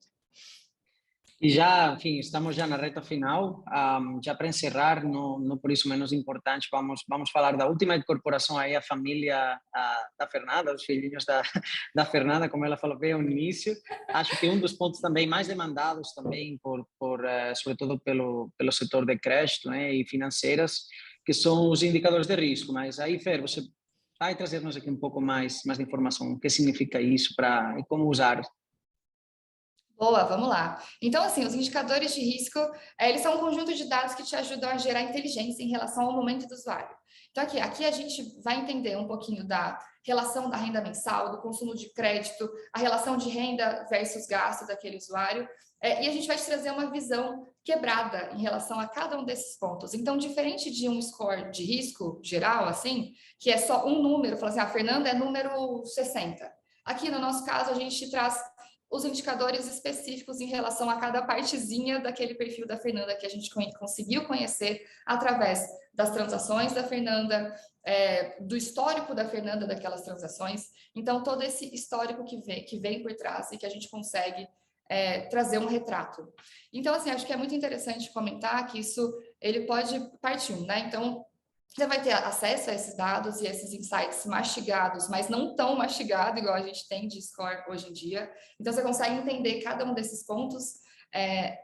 E já, enfim, estamos já na reta final. Já para encerrar, não por isso menos importante, vamos falar da última incorporação aí, a família da Fernanda, os filhinhos da Fernanda, como ela falou bem ao início. Acho que um dos pontos também mais demandados também sobretudo pelo setor de crédito, né, e financeiras, que são os indicadores de risco. Mas aí, Fer, você vai trazer-nos aqui um pouco mais de informação, o que significa isso e como usar. Boa, vamos lá. Então, assim, os indicadores de risco, eles são um conjunto de dados que te ajudam a gerar inteligência em relação ao momento do usuário. Então, aqui a gente vai entender um pouquinho da relação da renda mensal, do consumo de crédito, a relação de renda versus gasto daquele usuário, e a gente vai te trazer uma visão quebrada em relação a cada um desses pontos. Então, diferente de um score de risco geral, assim, que é só um número, fala assim, a Fernanda é número 60. Aqui, no nosso caso, a gente traz os indicadores específicos em relação a cada partezinha daquele perfil da Fernanda que a gente conseguiu conhecer através das transações da Fernanda, do histórico da Fernanda daquelas transações. Então, todo esse histórico que vem por trás e que a gente consegue trazer um retrato. Então, assim, acho que é muito interessante comentar que ele pode partir, né? Então, você vai ter acesso a esses dados e esses insights mastigados, mas não tão mastigado igual a gente tem de score hoje em dia. Então, você consegue entender cada um desses pontos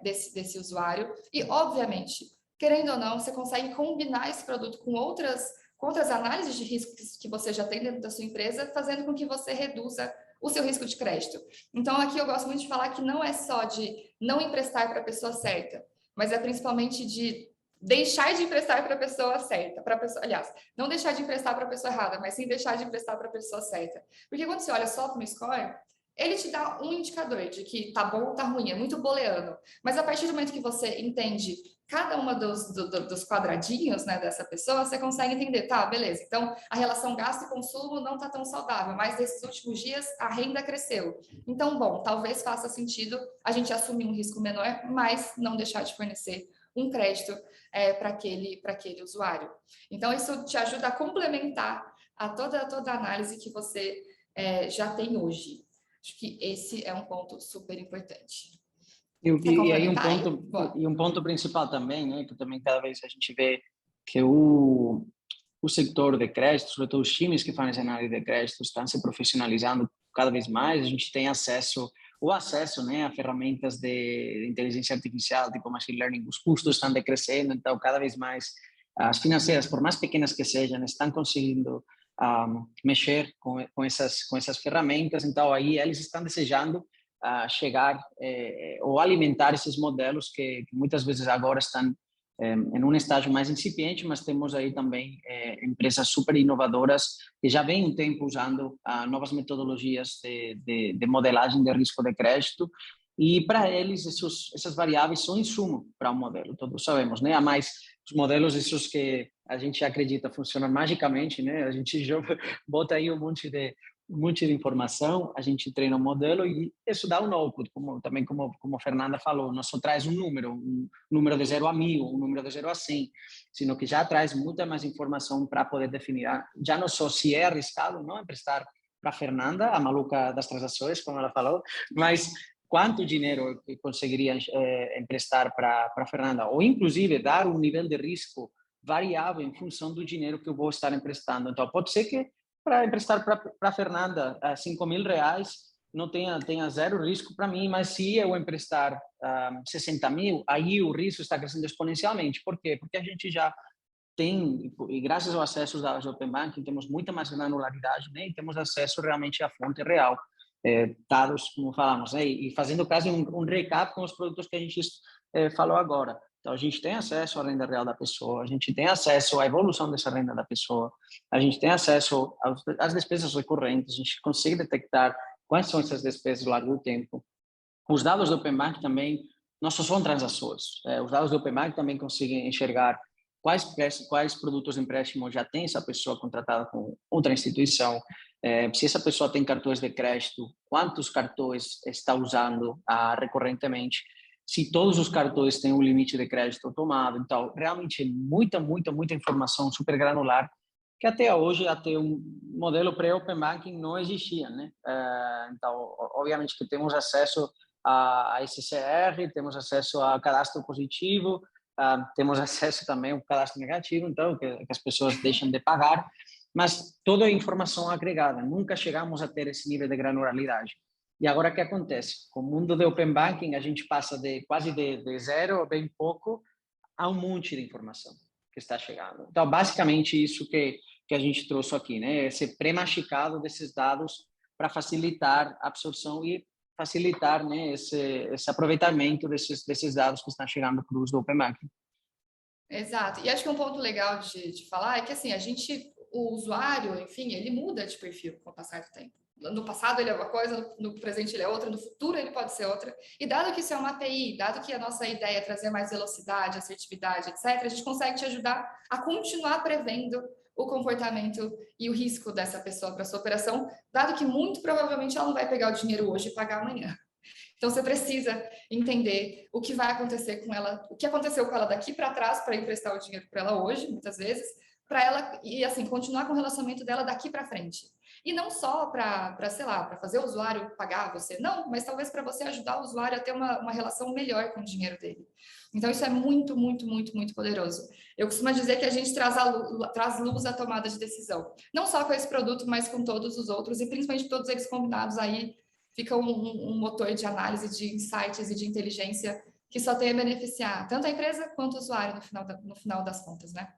desse usuário. E, obviamente, querendo ou não, você consegue combinar esse produto com outras análises de risco que você já tem dentro da sua empresa, fazendo com que você reduza o seu risco de crédito. Então, aqui eu gosto muito de falar que não é só de não emprestar para a pessoa certa, mas é principalmente de deixar de emprestar para a pessoa certa, aliás, não deixar de emprestar para a pessoa errada, mas sim deixar de emprestar para a pessoa certa. Porque quando você olha só para o score, ele te dá um indicador de que tá bom ou tá ruim, é muito booleano. Mas a partir do momento que você entende cada uma dos quadradinhos, né, dessa pessoa, você consegue entender, tá, beleza, então a relação gasto e consumo não tá tão saudável, mas nesses últimos dias a renda cresceu. Então, bom, talvez faça sentido a gente assumir um risco menor, mas não deixar de fornecer um crédito para aquele usuário. Então, isso te ajuda a complementar a toda a análise que você já tem hoje. Acho que esse é um ponto super importante. Quer E aí complementar aí? um ponto principal também, né, que também cada vez a gente vê que o setor de crédito, sobretudo os times que fazem essa análise de crédito, estão se profissionalizando cada vez mais. A gente tem acesso, né, a ferramentas de inteligência artificial, tipo machine learning. Os custos estão decrescendo, então cada vez mais as financeiras, por mais pequenas que sejam, estão conseguindo mexer com essas ferramentas. Então aí eles estão desejando chegar ou alimentar esses modelos que muitas vezes agora estão em um estágio mais incipiente, mas temos aí também empresas super inovadoras que já vêm um tempo usando novas metodologias de modelagem de risco de crédito, e para eles essas variáveis são insumo para o modelo, todos sabemos, né? Há mais os modelos, esses que a gente acredita funcionam magicamente, né? A gente bota aí um monte de informação, a gente treina um modelo e isso dá um output, como a Fernanda falou, não só traz um número de 0 a 1000, um número de 0 a 100, sino que já traz muita mais informação para poder definir, já não só se é arriscado não emprestar para a Fernanda, a maluca das transações, como ela falou, mas quanto dinheiro eu conseguiria emprestar para a Fernanda, ou inclusive dar um nível de risco variável em função do dinheiro que eu vou estar emprestando. Então, pode ser que para emprestar para a Fernanda R$ 5.000 não tenha zero risco para mim, mas se eu emprestar 60 mil, aí o risco está crescendo exponencialmente. Por quê? Porque a gente já tem, e graças ao acesso aos dados do Open Banking, temos muita mais granularidade, né? E temos acesso realmente à fonte real, dados, como falamos, né? E fazendo quase um recap com os produtos que a gente falou agora. Então, a gente tem acesso à renda real da pessoa, a gente tem acesso à evolução dessa renda da pessoa, a gente tem acesso às despesas recorrentes, a gente consegue detectar quais são essas despesas ao longo do tempo. Os dados do Open Banking também não só são transações, os dados do Open Banking também conseguem enxergar quais produtos de empréstimo já tem essa pessoa contratada com outra instituição, se essa pessoa tem cartões de crédito, quantos cartões está usando recorrentemente, se todos os cartões têm um limite de crédito tomado. Então, realmente muita informação super granular que até hoje, até um modelo pré-Open Banking não existia, né? Então, obviamente que temos acesso a SCR, temos acesso a cadastro positivo, temos acesso também ao cadastro negativo, então, que as pessoas deixam de pagar, mas toda a informação agregada, nunca chegamos a ter esse nível de granularidade. E agora o que acontece? Com o mundo do Open Banking, a gente passa de quase de zero, bem pouco, a um monte de informação que está chegando. Então, basicamente, isso que a gente trouxe aqui, né? Esse pré-masticado desses dados para facilitar a absorção e facilitar, né, esse aproveitamento desses dados que estão chegando para o uso do Open Banking. Exato. E acho que um ponto legal de falar é que assim, o usuário, enfim, ele muda de perfil com o passar do tempo. No passado ele é uma coisa, no presente ele é outra, no futuro ele pode ser outra. E dado que isso é uma API, dado que a nossa ideia é trazer mais velocidade, assertividade, etc., a gente consegue te ajudar a continuar prevendo o comportamento e o risco dessa pessoa para sua operação, dado que muito provavelmente ela não vai pegar o dinheiro hoje e pagar amanhã. Então você precisa entender o que vai acontecer com ela, o que aconteceu com ela daqui para trás para emprestar o dinheiro para ela hoje, muitas vezes, para ela e assim continuar com o relacionamento dela daqui para frente. E não só sei lá, para fazer o usuário pagar você, não, mas talvez para você ajudar o usuário a ter uma relação melhor com o dinheiro dele. Então isso é muito poderoso. Eu costumo dizer que a gente traz luz à tomada de decisão, não só com esse produto, mas com todos os outros e principalmente todos eles combinados aí fica um motor de análise de insights e de inteligência que só tem a beneficiar tanto a empresa quanto o usuário no final das contas, né?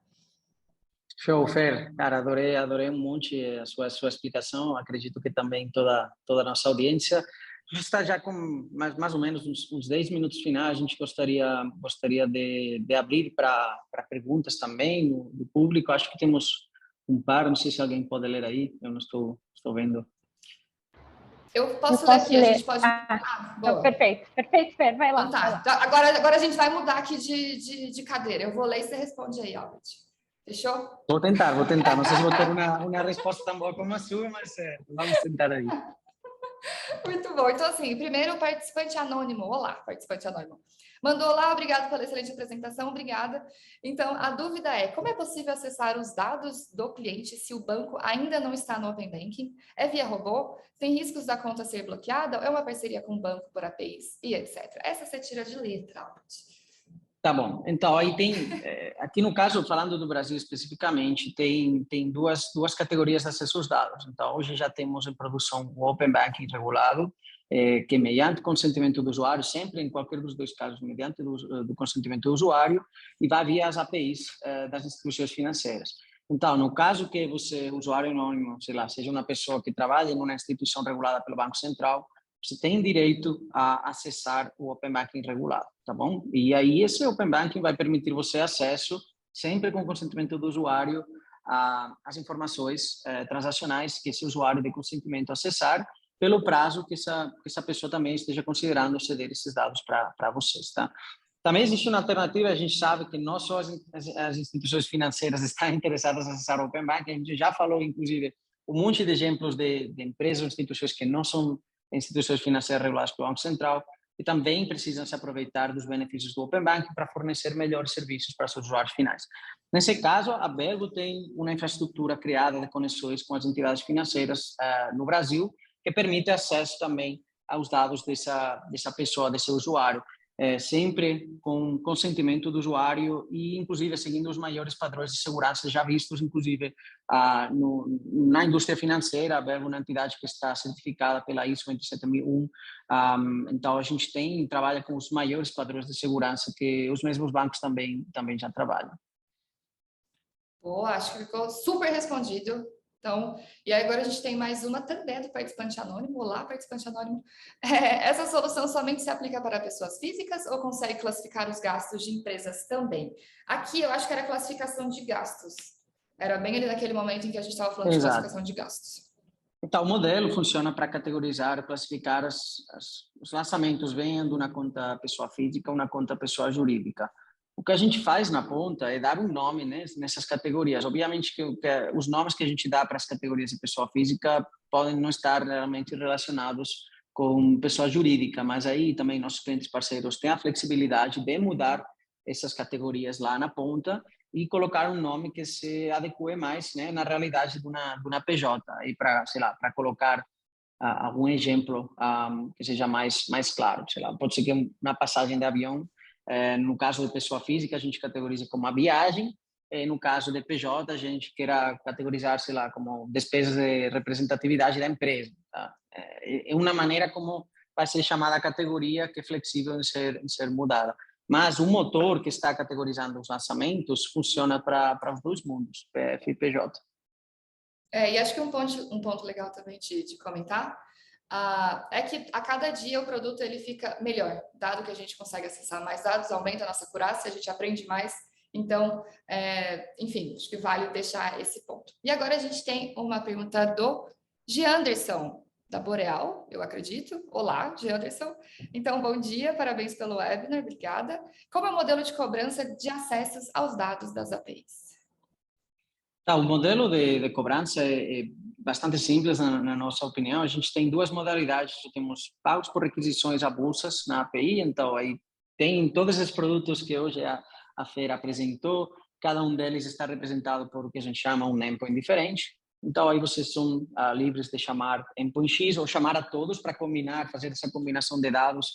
Show, Fer. Cara, adorei um monte a sua explicação. Acredito que também toda a nossa audiência. A gente está já com mais ou menos uns 10 minutos finais. A gente gostaria de abrir para perguntas também do público. Acho que temos um par, não sei se alguém pode ler aí, eu não estou vendo. Eu Eu posso ler posso aqui, a ler. gente pode... Então, boa. perfeito, Fer, vai lá. Então tá. Vai lá. Então, agora a gente vai mudar aqui de cadeira. Eu vou ler e você responde aí, Albert. Fechou? Vou tentar. Não sei se vou ter uma resposta tão boa como a sua, mas vamos tentar aí. Muito bom. Então, assim, primeiro o participante anônimo. Olá, participante anônimo. Mandou lá, obrigado pela excelente apresentação, obrigada. Então, a dúvida é, como é possível acessar os dados do cliente se o banco ainda não está no Open Banking? É via robô? Tem riscos da conta ser bloqueada? Ou é uma parceria com o banco por APIs? E etc. Essa você tira de letra, Albert. Tá bom. Então, aí tem, aqui no caso, falando do Brasil especificamente, tem duas categorias de acesso aos dados. Então, hoje já temos em produção o Open Banking regulado, que mediante consentimento do usuário, sempre em qualquer dos dois casos, mediante do consentimento do usuário, e vai via as APIs das instituições financeiras. Então, no caso que você, usuário anônimo, sei lá, seja uma pessoa que trabalha em uma instituição regulada pelo Banco Central, você tem direito a acessar o Open Banking regulado, tá bom? E aí esse Open Banking vai permitir você acesso, sempre com consentimento do usuário, às informações transacionais que esse usuário de consentimento acessar, pelo prazo que essa pessoa também esteja considerando ceder esses dados para vocês, tá? Também existe uma alternativa, a gente sabe que não só as instituições financeiras estão interessadas em acessar o Open Banking, a gente já falou, inclusive, um monte de exemplos de empresas ou instituições que não são instituições financeiras reguladas pelo Banco Central e também precisam se aproveitar dos benefícios do Open Banking para fornecer melhores serviços para seus usuários finais. Nesse caso, a Bergo tem uma infraestrutura criada de conexões com as entidades financeiras no Brasil que permite acesso também aos dados dessa pessoa, desse usuário, sempre com consentimento do usuário e, inclusive, seguindo os maiores padrões de segurança já vistos, inclusive, na indústria financeira. A Bergo é uma entidade que está certificada pela ISO 27001. Então, a gente trabalha com os maiores padrões de segurança que os mesmos bancos também já trabalham. Boa, acho que ficou super respondido. Então, e aí agora a gente tem mais uma também do participante anônimo. Olá, participante anônimo. Essa solução somente se aplica para pessoas físicas ou consegue classificar os gastos de empresas também? Aqui eu acho que era classificação de gastos. Era bem ali naquele momento em que a gente estava falando de classificação de gastos. Então, o modelo funciona para categorizar, classificar os lançamentos vendo na conta pessoa física ou na conta pessoa jurídica. O que a gente faz na ponta é dar um nome, né, nessas categorias. Obviamente que os nomes que a gente dá para as categorias de pessoa física podem não estar realmente relacionados com pessoa jurídica, mas aí também nossos clientes parceiros têm a flexibilidade de mudar essas categorias lá na ponta e colocar um nome que se adeque mais, né, na realidade de uma PJ. E para, sei lá, para colocar algum exemplo que seja mais claro, sei lá, pode ser que uma passagem de avião, no caso de pessoa física, a gente categoriza como uma viagem, no caso de PJ, a gente queira categorizar, sei lá, como despesas de representatividade da empresa. Tá? É uma maneira como vai ser chamada a categoria, que é flexível em ser mudada. Mas o motor que está categorizando os lançamentos funciona para os dois mundos, PF e PJ. E acho que um ponto legal também de comentar é que a cada dia o produto ele fica melhor, dado que a gente consegue acessar mais dados, aumenta a nossa acurácia, a gente aprende mais. Então, enfim, acho que vale deixar esse ponto. E agora a gente tem uma pergunta do Gianderson, da Boreal, eu acredito. Olá, Gianderson. Então, bom dia, parabéns pelo webinar, obrigada. Como é o modelo de cobrança de acessos aos dados das APIs? O modelo de cobrança é bastante simples, na nossa opinião. A gente tem duas modalidades. Temos pagos por requisições avulsas na API, então aí tem todos esses produtos que hoje a Feira apresentou, cada um deles está representado por o que a gente chama um endpoint diferente. Então aí vocês são livres de chamar endpoint X ou chamar a todos para combinar, fazer essa combinação de dados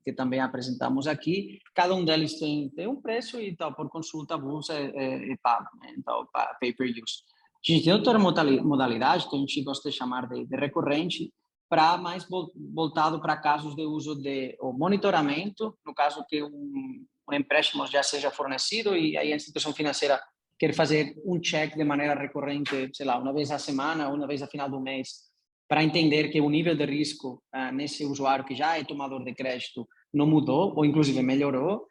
que também apresentamos aqui. Cada um deles tem um preço e tal, por consulta avulsa é pago, né? Então, pay per use. A gente tem outra modalidade que a gente gosta de chamar de recorrente, para mais voltado para casos de uso de monitoramento, no caso que um empréstimo já seja fornecido e aí a instituição financeira quer fazer um check de maneira recorrente, sei lá, uma vez a semana, uma vez a final do mês, para entender que o nível de risco nesse usuário que já é tomador de crédito não mudou ou inclusive melhorou.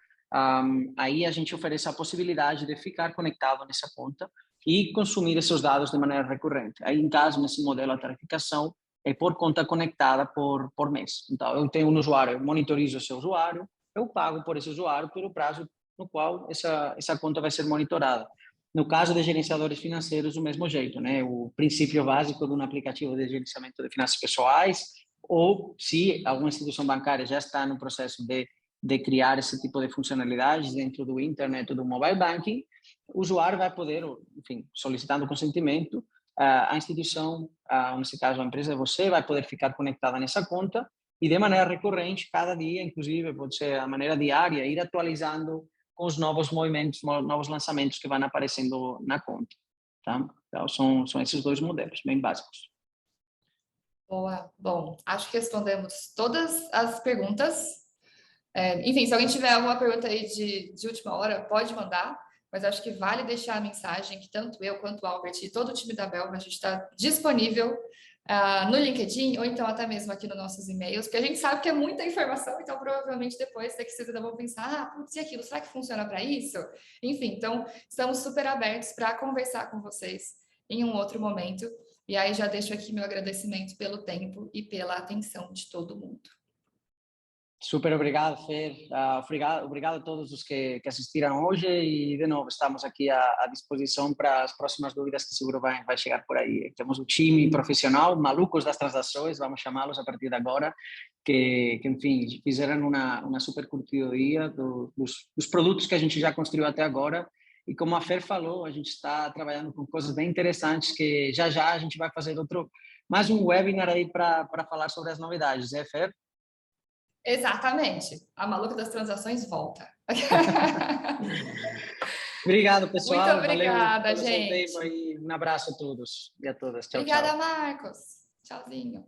Aí a gente oferece a possibilidade de ficar conectado nessa conta e consumir esses dados de maneira recorrente. Aí, em caso, nesse modelo, a tarificação por conta conectada por mês. Então, eu tenho um usuário, eu monitorizo o seu usuário, eu pago por esse usuário pelo prazo no qual essa conta vai ser monitorada. No caso de gerenciadores financeiros, do mesmo jeito, né? O princípio básico de um aplicativo de gerenciamento de finanças pessoais, ou se alguma instituição bancária já está no processo de criar esse tipo de funcionalidades dentro do internet ou do mobile banking, o usuário vai poder, enfim, solicitando consentimento, a instituição, nesse caso a empresa de você, vai poder ficar conectada nessa conta e de maneira recorrente, cada dia, inclusive, pode ser a maneira diária, ir atualizando com os novos movimentos, novos lançamentos que vão aparecendo na conta. Tá? Então, são esses dois modelos, bem básicos. Boa. Bom, acho que respondemos todas as perguntas. Enfim, se alguém tiver alguma pergunta aí de última hora, pode mandar, mas acho que vale deixar a mensagem que tanto eu quanto o Albert e todo o time da Belva, a gente está disponível no LinkedIn ou então até mesmo aqui nos nossos e-mails, porque a gente sabe que é muita informação, então provavelmente depois daqui vocês ainda vão pensar, putz, e aquilo, será que funciona para isso? Enfim, então estamos super abertos para conversar com vocês em um outro momento, e aí já deixo aqui meu agradecimento pelo tempo e pela atenção de todo mundo. Super obrigado, Fer. Obrigado a todos os que assistiram hoje e, de novo, estamos aqui à disposição para as próximas dúvidas que seguro vai chegar por aí. Temos um time profissional, malucos das transações, vamos chamá-los a partir de agora, que enfim, fizeram uma super curtidoria dos produtos que a gente já construiu até agora. E como a Fer falou, a gente está trabalhando com coisas bem interessantes que já a gente vai fazer mais um webinar aí para falar sobre as novidades, né, Fer? Exatamente. A maluca das transações volta. Obrigado, pessoal. Muito obrigada, valeu pelo gente. seu tempo e um abraço a todos e a todas. Tchau, Obrigada, tchau. Marcos. Tchauzinho.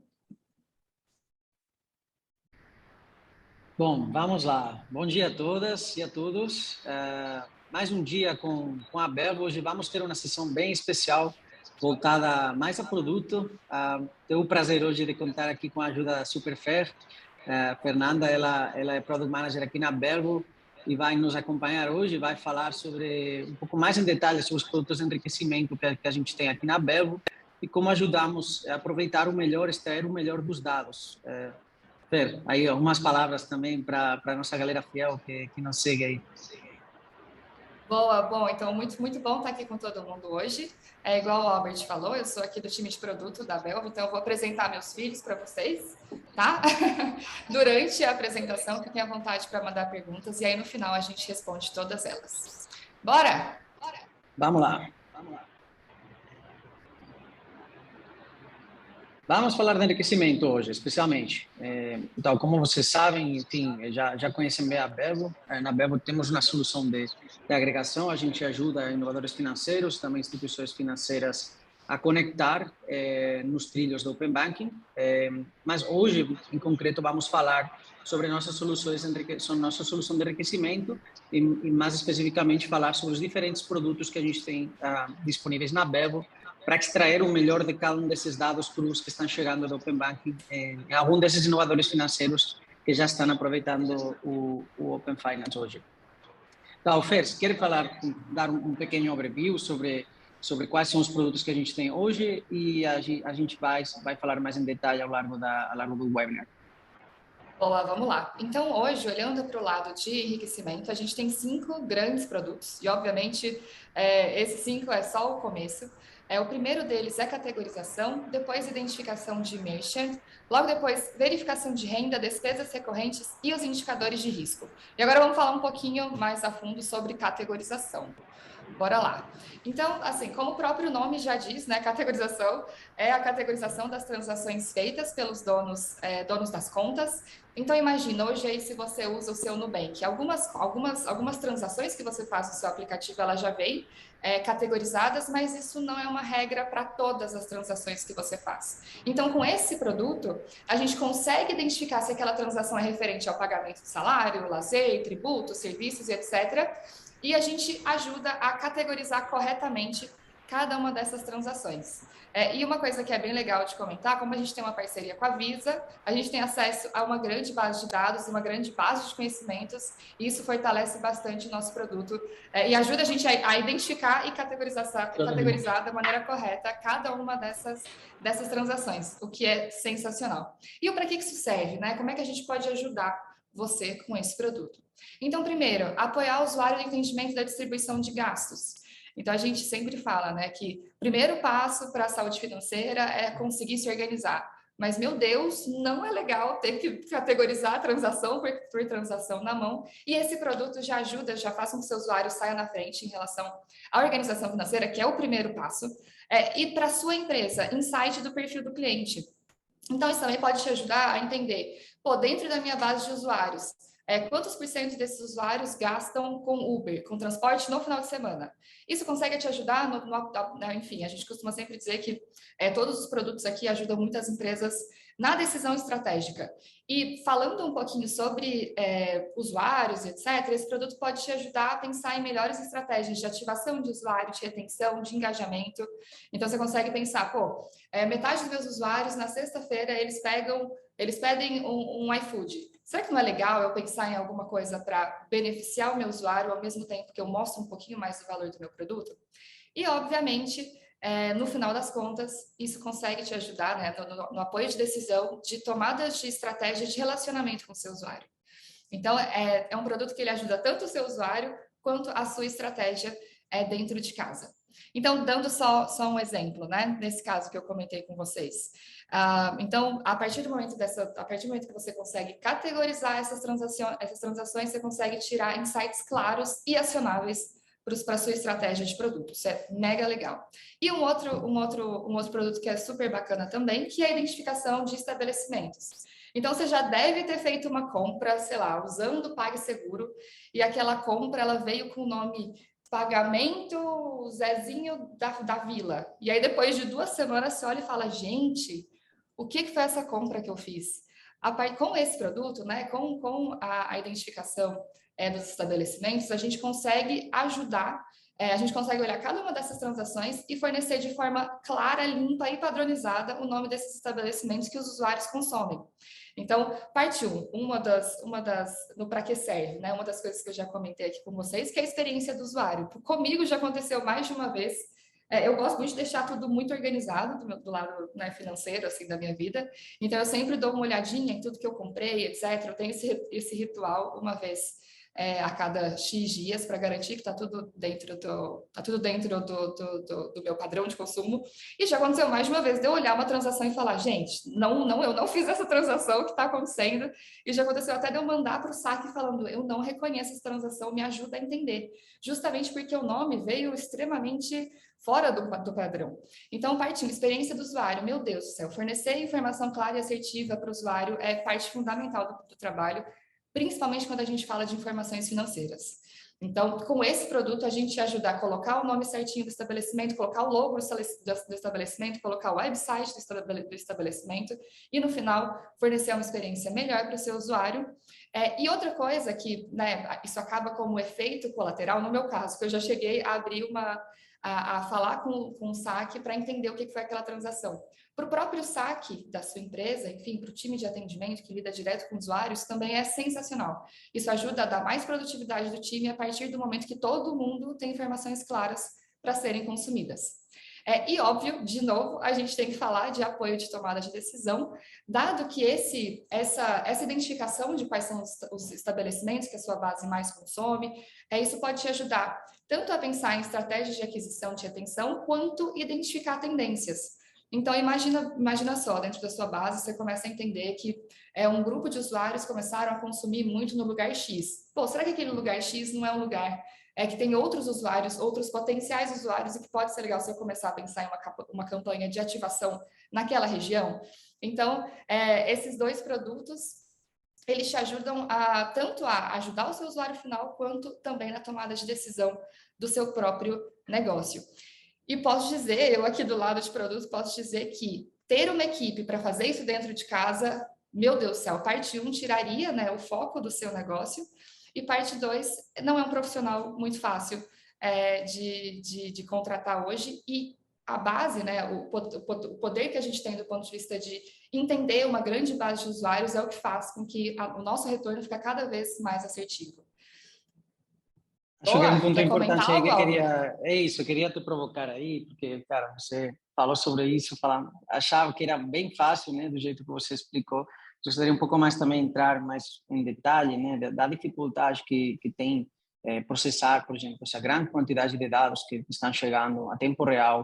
Bom, vamos lá. Bom dia a todas e a todos. Mais um dia com a Belva. Hoje vamos ter uma sessão bem especial, voltada mais a produto. Tenho o prazer hoje de contar aqui com a ajuda da Superfair. Fernanda, ela é Product Manager aqui na Belva e vai nos acompanhar hoje, vai falar sobre um pouco mais em detalhes sobre os produtos de enriquecimento que a gente tem aqui na Belva e como ajudamos a aproveitar o melhor, extrair o melhor dos dados. Fer, aí algumas palavras também para a nossa galera fiel que nos segue aí. Boa, bom, então muito bom estar aqui com todo mundo hoje. É igual o Albert falou, eu sou aqui do time de produto da Belva, então eu vou apresentar meus filhos para vocês, tá? Durante a apresentação, fiquem à vontade para mandar perguntas e aí no final a gente responde todas elas. Bora? Vamos lá. Vamos falar de enriquecimento hoje, especialmente. Então, como vocês sabem, enfim, já conhecem bem a Belva. Na Belva temos uma solução de agregação, a gente ajuda inovadores financeiros, também instituições financeiras a conectar nos trilhos do Open Banking. Mas hoje, em concreto, vamos falar sobre nossas soluções nossa solução de enriquecimento e mais especificamente falar sobre os diferentes produtos que a gente tem disponíveis na Belva para extrair o melhor de cada um desses dados crus que estão chegando do Open Banking em algum desses inovadores financeiros que já estão aproveitando o Open Finance hoje. Então, Fer, quer dar um pequeno overview sobre quais são os produtos que a gente tem hoje e a gente vai falar mais em detalhe ao largo do webinar. Boa, vamos lá. Então, hoje, olhando para o lado de enriquecimento, a gente tem 5 grandes produtos e, obviamente, esses 5 é só o começo. O primeiro deles é categorização, depois identificação de merchant, logo depois verificação de renda, despesas recorrentes e os indicadores de risco. E agora vamos falar um pouquinho mais a fundo sobre categorização. Bora lá. Então, assim, como o próprio nome já diz, né, categorização é a categorização das transações feitas pelos donos das contas. Então, imagina, hoje aí se você usa o seu Nubank, algumas transações que você faz no seu aplicativo, ela já vem categorizadas, mas isso não é uma regra para todas as transações que você faz. Então, com esse produto, a gente consegue identificar se aquela transação é referente ao pagamento de salário, lazer, tributos, serviços e etc., e a gente ajuda a categorizar corretamente cada uma dessas transações. E uma coisa que é bem legal de comentar, como a gente tem uma parceria com a Visa, a gente tem acesso a uma grande base de dados, uma grande base de conhecimentos, e isso fortalece bastante o nosso produto e ajuda a gente a identificar e categorizar da maneira correta cada uma dessas transações, o que é sensacional. E para que isso serve, né? Como é que a gente pode ajudar você com esse produto? Então, primeiro, apoiar o usuário no entendimento da distribuição de gastos. Então, a gente sempre fala, né, que o primeiro passo para a saúde financeira é conseguir se organizar. Mas, meu Deus, não é legal ter que categorizar a transação por transação na mão. E esse produto já ajuda, já faz com que o seu usuário saia na frente em relação à organização financeira, que é o primeiro passo. E para a sua empresa, insight do perfil do cliente. Então, isso também pode te ajudar a entender, dentro da minha base de usuários, quantos por cento desses usuários gastam com Uber, com transporte no final de semana? Isso consegue te ajudar? Enfim, a gente costuma sempre dizer que todos os produtos aqui ajudam muitas empresas na decisão estratégica. E falando um pouquinho sobre usuários, etc., esse produto pode te ajudar a pensar em melhores estratégias de ativação de usuário, de retenção, de engajamento. Então, você consegue pensar, metade dos meus usuários, na sexta-feira, eles pedem um iFood. Será que não é legal eu pensar em alguma coisa para beneficiar o meu usuário ao mesmo tempo que eu mostro um pouquinho mais do valor do meu produto? E, obviamente, no final das contas, isso consegue te ajudar, né, no apoio de decisão, de tomadas de estratégia de relacionamento com o seu usuário. Então, é um produto que ele ajuda tanto o seu usuário quanto a sua estratégia dentro de casa. Então, dando só um exemplo, né? Nesse caso que eu comentei com vocês. Então, a partir do momento que você consegue categorizar essas transações, você consegue tirar insights claros e acionáveis para a sua estratégia de produto. Isso é mega legal. E um outro produto que é super bacana também, que é a identificação de estabelecimentos. Então, você já deve ter feito uma compra, sei lá, usando o PagSeguro, e aquela compra ela veio com o nome Pagamento Zezinho da Vila. E aí, depois de 2 semanas, você olha e fala, gente, o que foi essa compra que eu fiz? Com esse produto, né, com a identificação dos estabelecimentos, a gente consegue ajudar, a gente consegue olhar cada uma dessas transações e fornecer de forma clara, limpa e padronizada o nome desses estabelecimentos que os usuários consomem. Então, parte 1, no para que serve, né? Uma das coisas que eu já comentei aqui com vocês, que é a experiência do usuário. Comigo já aconteceu mais de uma vez. Eu gosto muito de deixar tudo muito organizado do lado, né, financeiro, assim, da minha vida. Então, eu sempre dou uma olhadinha em tudo que eu comprei, etc. Eu tenho esse ritual uma vez a cada X dias para garantir que está tudo dentro do meu padrão de consumo. E já aconteceu mais de uma vez de eu olhar uma transação e falar, gente, eu não fiz essa transação, o que está acontecendo? E já aconteceu até de eu mandar para o saque falando, eu não reconheço essa transação, me ajuda a entender. Justamente porque o nome veio extremamente fora do padrão. Então, partindo, experiência do usuário, meu Deus do céu, fornecer informação clara e assertiva para o usuário é parte fundamental do trabalho, principalmente quando a gente fala de informações financeiras. Então, com esse produto, a gente ajuda a colocar o nome certinho do estabelecimento, colocar o logo do estabelecimento, colocar o website do estabelecimento e, no final, fornecer uma experiência melhor para o seu usuário. E outra coisa que, né, isso acaba como efeito colateral, no meu caso, que eu já cheguei a abrir a falar com o saque para entender o que foi aquela transação. Para o próprio saque da sua empresa, enfim, para o time de atendimento que lida direto com usuários, também é sensacional. Isso ajuda a dar mais produtividade do time a partir do momento que todo mundo tem informações claras para serem consumidas. E óbvio, de novo, a gente tem que falar de apoio de tomada de decisão, dado que essa identificação de quais são os estabelecimentos que a sua base mais consome, isso pode te ajudar tanto a pensar em estratégias de aquisição de retenção, quanto identificar tendências. Então, imagina só, dentro da sua base, você começa a entender que um grupo de usuários começaram a consumir muito no lugar X. Será que aquele lugar X não é um lugar que tem outros usuários, outros potenciais usuários, e que pode ser legal você começar a pensar em uma campanha de ativação naquela região? Então, esses 2 produtos, eles te ajudam tanto a ajudar o seu usuário final, quanto também na tomada de decisão do seu próprio negócio. E posso dizer, eu aqui do lado de produtos, posso dizer que ter uma equipe para fazer isso dentro de casa, meu Deus do céu, parte 1 tiraria, né, o foco do seu negócio, e parte 2 não é um profissional muito fácil de contratar hoje, e a base, né, o poder que a gente tem do ponto de vista de entender uma grande base de usuários é o que faz com que o nosso retorno fique cada vez mais assertivo. Acho que é um ponto Quer comentar importante aí algo, que Álvaro? eu queria te provocar aí, porque, cara, você falou sobre isso, achava que era bem fácil, né, do jeito que você explicou. Gostaria um pouco mais também entrar mais em detalhe, né, da dificuldade que tem processar, por exemplo, essa grande quantidade de dados que estão chegando a tempo real,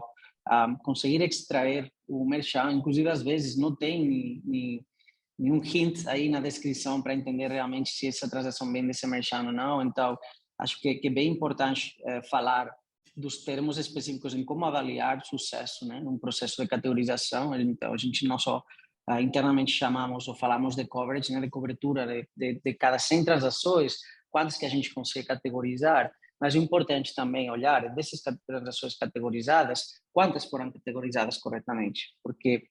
conseguir extrair o merchan, inclusive às vezes não tem nenhum hint aí na descrição para entender realmente se essa transação vem desse merchan ou não. Então, acho que é bem importante falar dos termos específicos em como avaliar sucesso, né, num processo de categorização. Então, a gente não só internamente chamamos ou falamos de coverage, né, de cobertura de cada 100 transações, quantas que a gente consegue categorizar, mas é importante também olhar dessas transações categorizadas, quantas foram categorizadas corretamente, porque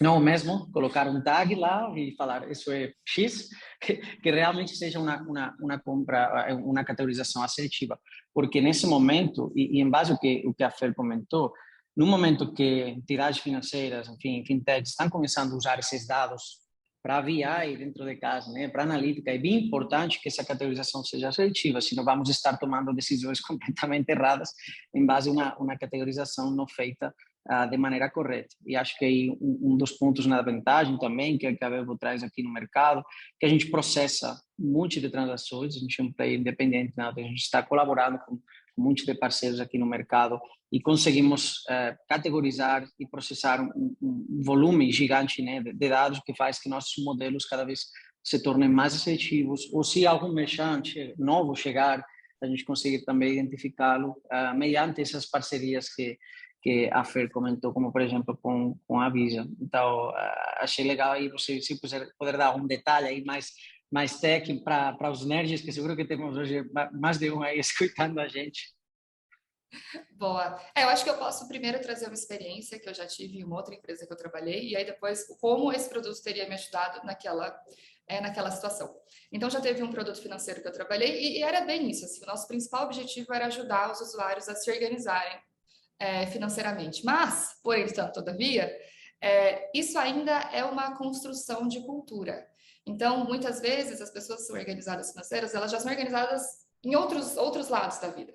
não é o mesmo colocar um tag lá e falar isso é X, que realmente seja uma compra, uma categorização assertiva. Porque nesse momento, e em base ao que a Fer comentou, no momento que entidades financeiras, enfim, fintechs, estão começando a usar esses dados para BI dentro de casa, né, para analítica, é bem importante que essa categorização seja assertiva, senão vamos estar tomando decisões completamente erradas em base a uma categorização não feita de maneira correta. E acho que aí dos pontos na vantagem também, que a Vevo traz aqui no mercado, que a gente processa um monte de transações, a gente é um player independente, né? A gente está colaborando com um monte de parceiros aqui no mercado e conseguimos categorizar e processar um volume gigante, né, de dados que faz que nossos modelos cada vez se tornem mais assertivos, ou se algum merchante novo chegar, a gente conseguir também identificá-lo mediante essas parcerias que a Fer comentou, como por exemplo com a Visa. Então, achei legal aí você se poder dar um detalhe aí mais técnico para os nerds, que seguro que temos hoje mais de um aí escutando a gente. Boa. Eu acho que eu posso primeiro trazer uma experiência que eu já tive em uma outra empresa que eu trabalhei, e aí depois como esse produto teria me ajudado naquela situação. Então, já teve um produto financeiro que eu trabalhei e era bem isso. Assim, o nosso principal objetivo era ajudar os usuários a se organizarem financeiramente. Mas, porém, todavia, isso ainda é uma construção de cultura. Então, muitas vezes, as pessoas que são organizadas financeiras, elas já são organizadas em outros lados da vida.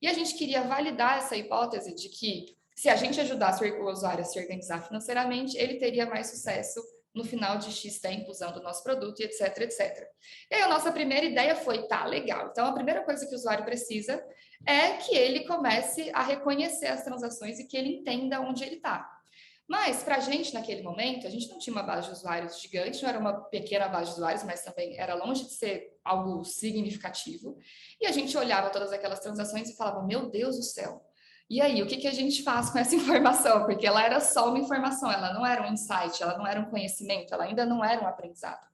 E a gente queria validar essa hipótese de que, se a gente ajudasse o usuário a se organizar financeiramente, ele teria mais sucesso no final de X tempo usando o nosso produto, e etc, etc. E aí a nossa primeira ideia foi, tá, legal. Então, a primeira coisa que o usuário precisa é que ele comece a reconhecer as transações e que ele entenda onde ele está. Mas, para a gente, naquele momento, a gente não tinha uma base de usuários gigante, não era uma pequena base de usuários, mas também era longe de ser algo significativo. E a gente olhava todas aquelas transações e falava, meu Deus do céu, e aí, o que a gente faz com essa informação? Porque ela era só uma informação, ela não era um insight, ela não era um conhecimento, ela ainda não era um aprendizado.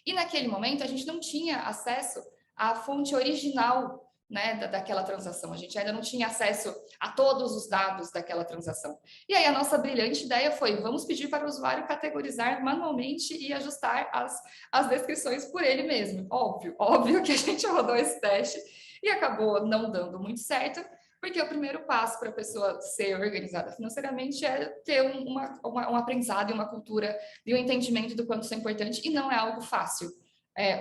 E naquele momento, a gente não tinha acesso à fonte original, né, daquela transação. A gente ainda não tinha acesso a todos os dados daquela transação. E aí a nossa brilhante ideia foi, vamos pedir para o usuário categorizar manualmente e ajustar as descrições por ele mesmo. Óbvio que a gente rodou esse teste e acabou não dando muito certo, porque o primeiro passo para a pessoa ser organizada financeiramente é ter um aprendizado e uma cultura e um entendimento do quanto isso é importante, e não é algo fácil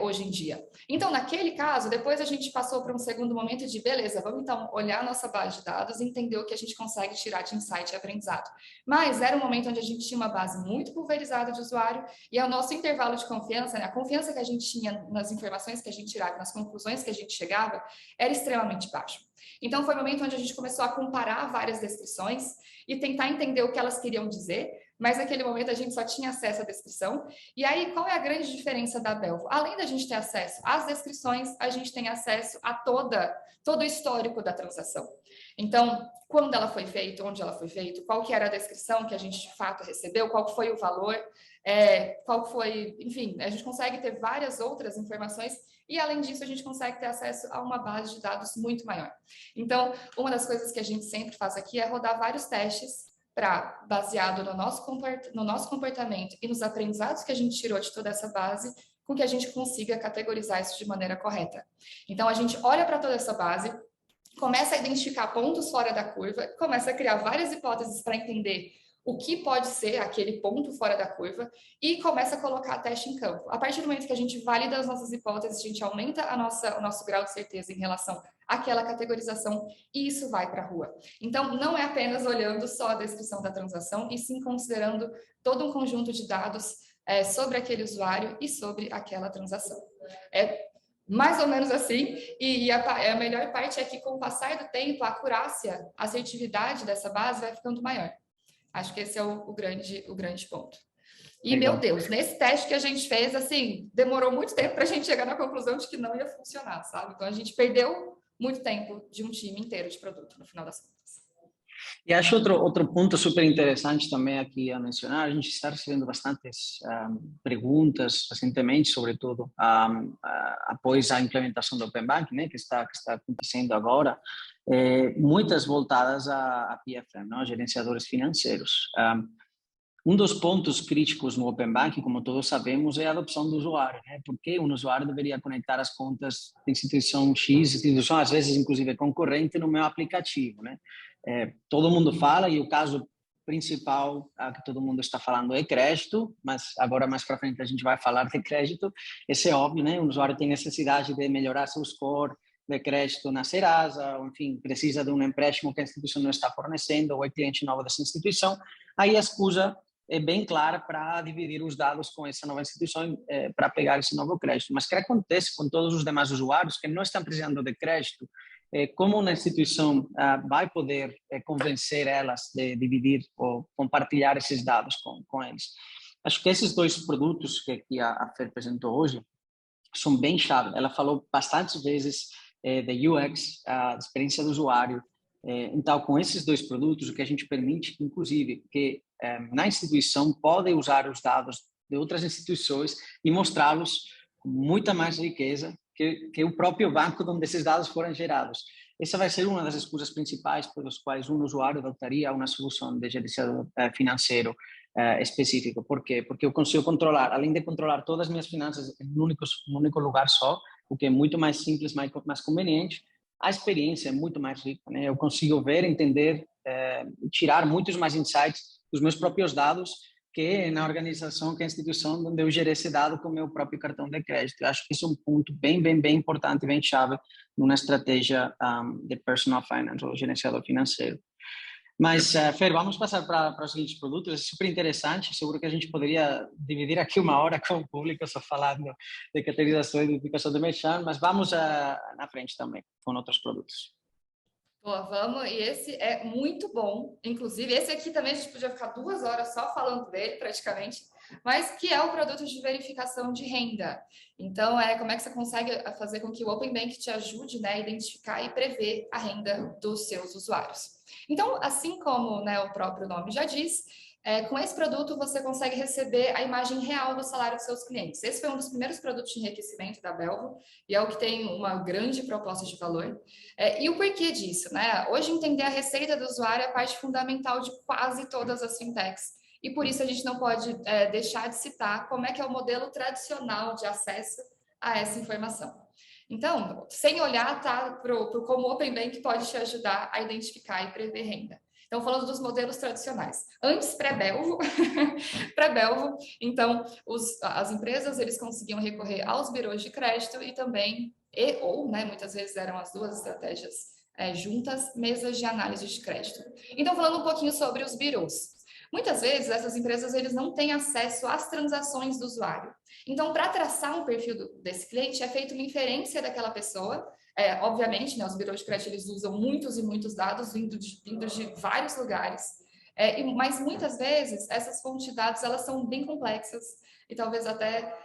hoje em dia. Então, naquele caso, depois a gente passou para um segundo momento de, beleza, vamos então olhar a nossa base de dados e entender o que a gente consegue tirar de insight e aprendizado. Mas era um momento onde a gente tinha uma base muito pulverizada de usuário e o nosso intervalo de confiança, né, a confiança que a gente tinha nas informações que a gente tirava, nas conclusões que a gente chegava, era extremamente baixo. Então, foi o momento onde a gente começou a comparar várias descrições e tentar entender o que elas queriam dizer, mas naquele momento a gente só tinha acesso à descrição. E aí, qual é a grande diferença da Belvo? Além da gente ter acesso às descrições, a gente tem acesso a todo o histórico da transação. Então, quando ela foi feita, onde ela foi feita, qual que era a descrição que a gente de fato recebeu, qual foi o valor, qual foi... Enfim, a gente consegue ter várias outras informações e, além disso, a gente consegue ter acesso a uma base de dados muito maior. Então, uma das coisas que a gente sempre faz aqui é rodar vários testes baseado no nosso comportamento e nos aprendizados que a gente tirou de toda essa base, com que a gente consiga categorizar isso de maneira correta. Então, a gente olha para toda essa base, começa a identificar pontos fora da curva, começa a criar várias hipóteses para entender o que pode ser aquele ponto fora da curva e começa a colocar a teste em campo. A partir do momento que a gente valida as nossas hipóteses, a gente aumenta o nosso grau de certeza em relação àquela categorização e isso vai para a rua. Então, não é apenas olhando só a descrição da transação, e sim considerando todo um conjunto de dados sobre aquele usuário e sobre aquela transação. É mais ou menos assim, e a melhor parte é que com o passar do tempo, a acurácia, a assertividade dessa base vai ficando maior. Acho que esse é o grande ponto. E, Legal. meu Deus, nesse teste que a gente fez, assim, demorou muito tempo para a gente chegar na conclusão de que não ia funcionar, sabe? Então, a gente perdeu muito tempo de um time inteiro de produto, no final das contas. E acho outro ponto super interessante também aqui a mencionar, a gente está recebendo bastantes perguntas recentemente, sobretudo após a implementação do Open Banking, né, que está acontecendo agora, muitas voltadas a PFM, não? Gerenciadores financeiros. Um dos pontos críticos no Open Banking, como todos sabemos, é a adopção do usuário, né? Porque um usuário deveria conectar as contas de instituição X, instituição às vezes inclusive concorrente no meu aplicativo, né? Todo mundo fala, e o caso principal que todo mundo está falando é crédito, mas agora mais para frente a gente vai falar de crédito. Esse é óbvio, né? O usuário tem necessidade de melhorar seu score de crédito na Serasa, ou enfim, precisa de um empréstimo que a instituição não está fornecendo, ou é cliente novo dessa instituição. Aí a escusa é bem clara para dividir os dados com essa nova instituição para pegar esse novo crédito. Mas o que acontece com todos os demais usuários que não estão precisando de crédito? Como uma instituição vai poder convencer elas de dividir ou compartilhar esses dados com eles? Acho que esses dois produtos que a Fer apresentou hoje são bem chave. Ela falou bastantes vezes da UX, a experiência do usuário. Então, com esses dois produtos, o que a gente permite, inclusive, que na instituição pode usar os dados de outras instituições e mostrá-los com muita mais riqueza que o próprio banco onde esses dados foram gerados. Essa vai ser uma das escusas principais pelas quais um usuário adotaria uma solução de gerenciador financeiro específico. Por quê? Porque eu consigo controlar, além de controlar todas as minhas finanças em um único lugar só, o que é muito mais simples, mais conveniente, a experiência é muito mais rica, né? Eu consigo ver, entender, tirar muitos mais insights dos meus próprios dados que na organização, que é a instituição onde eu gerei esse dado com o meu próprio cartão de crédito. Eu acho que isso é um ponto bem importante, bem chave numa estratégia de personal finance, ou gerenciador financeiro. Mas, Fer, vamos passar para os seguintes produtos. É super interessante. Seguro que a gente poderia dividir aqui uma hora com o público só falando de categorização e identificação de merchan, mas vamos na frente também com outros produtos. Boa, vamos. E esse é muito bom. Inclusive, esse aqui também a gente podia ficar 2 horas só falando dele, praticamente, mas que é o produto de verificação de renda. Então, como é que você consegue fazer com que o Open Bank te ajude, né, a identificar e prever a renda dos seus usuários. Então, assim como, né, o próprio nome já diz, com esse produto você consegue receber a imagem real do salário dos seus clientes. Esse foi um dos primeiros produtos de enriquecimento da Belvo e é o que tem uma grande proposta de valor. E o porquê disso, né? Hoje, entender a receita do usuário é a parte fundamental de quase todas as fintechs. E por isso a gente não pode deixar de citar como é que é o modelo tradicional de acesso a essa informação. Então, sem olhar para como o Open Bank pode te ajudar a identificar e prever renda. Então, falando dos modelos tradicionais. Antes, pré-Belvo, então, as empresas eles conseguiam recorrer aos birôs de crédito e também, né, muitas vezes eram as duas estratégias juntas, mesas de análise de crédito. Então, falando um pouquinho sobre os birôs. Muitas vezes, essas empresas eles não têm acesso às transações do usuário. Então, para traçar um perfil desse cliente, é feita uma inferência daquela pessoa. Obviamente, né, os birôs de crédito eles usam muitos e muitos dados vindos de vários lugares, mas muitas vezes essas fontes de dados elas são bem complexas e talvez até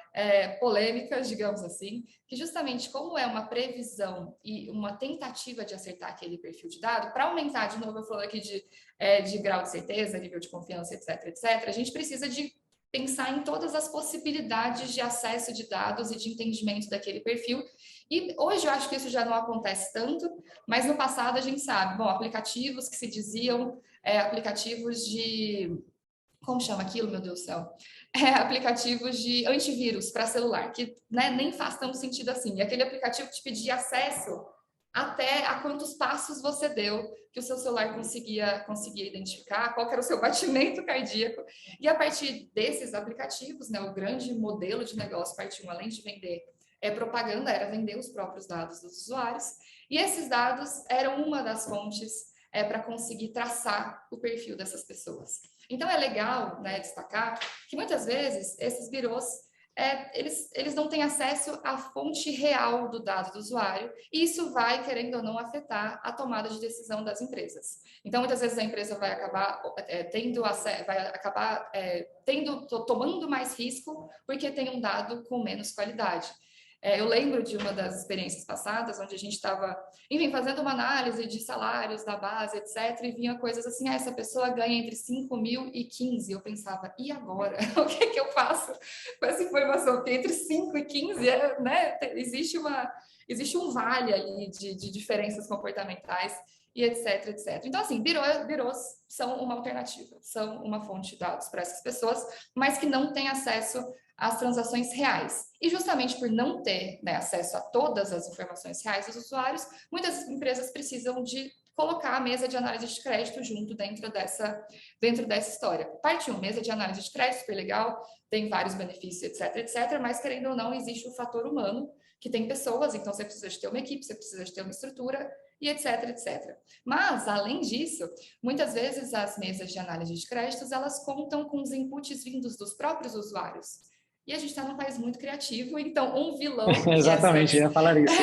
polêmicas, digamos assim, que justamente como é uma previsão e uma tentativa de acertar aquele perfil de dado, para aumentar, de novo eu falo aqui de grau de certeza, nível de confiança, etc., a gente precisa de pensar em todas as possibilidades de acesso de dados e de entendimento daquele perfil. E hoje eu acho que isso já não acontece tanto, mas no passado a gente sabe, bom, aplicativos que se diziam aplicativos de... Como chama aquilo, meu Deus do céu? Aplicativos de antivírus para celular, que né, nem faz tanto sentido assim. E aquele aplicativo te pedia acesso até a quantos passos você deu que o seu celular conseguia identificar, qual que era o seu batimento cardíaco. E a partir desses aplicativos, né, o grande modelo de negócio partiu, além de vender propaganda, era vender os próprios dados dos usuários. E esses dados eram uma das fontes para conseguir traçar o perfil dessas pessoas. Então, é legal, né, destacar que muitas vezes esses birôs eles não têm acesso à fonte real do dado do usuário, e isso vai, querendo ou não, afetar a tomada de decisão das empresas. Então, muitas vezes a empresa vai acabar tomando mais risco porque tem um dado com menos qualidade. Eu lembro de uma das experiências passadas, onde a gente estava, enfim, fazendo uma análise de salários da base, etc., e vinha coisas assim, essa pessoa ganha entre 5 mil e 15. Eu pensava, e agora? O que eu faço com essa informação? Porque entre 5 e 15, né, existe um vale ali de diferenças comportamentais, e etc, etc. Então, assim, birôs são uma alternativa, são uma fonte de dados para essas pessoas, mas que não têm acesso às transações reais. E justamente por não ter, né, acesso a todas as informações reais dos usuários, muitas empresas precisam de colocar a mesa de análise de crédito junto dentro dessa história. Parte 1, mesa de análise de crédito, super legal, tem vários benefícios, etc, etc, mas querendo ou não, existe o fator humano, que tem pessoas, então você precisa de ter uma equipe, você precisa de ter uma estrutura, e etc, etc. Mas, além disso, muitas vezes as mesas de análise de créditos, elas contam com os inputs vindos dos próprios usuários. E a gente está num país muito criativo, então um vilão... Exatamente, ia falar isso.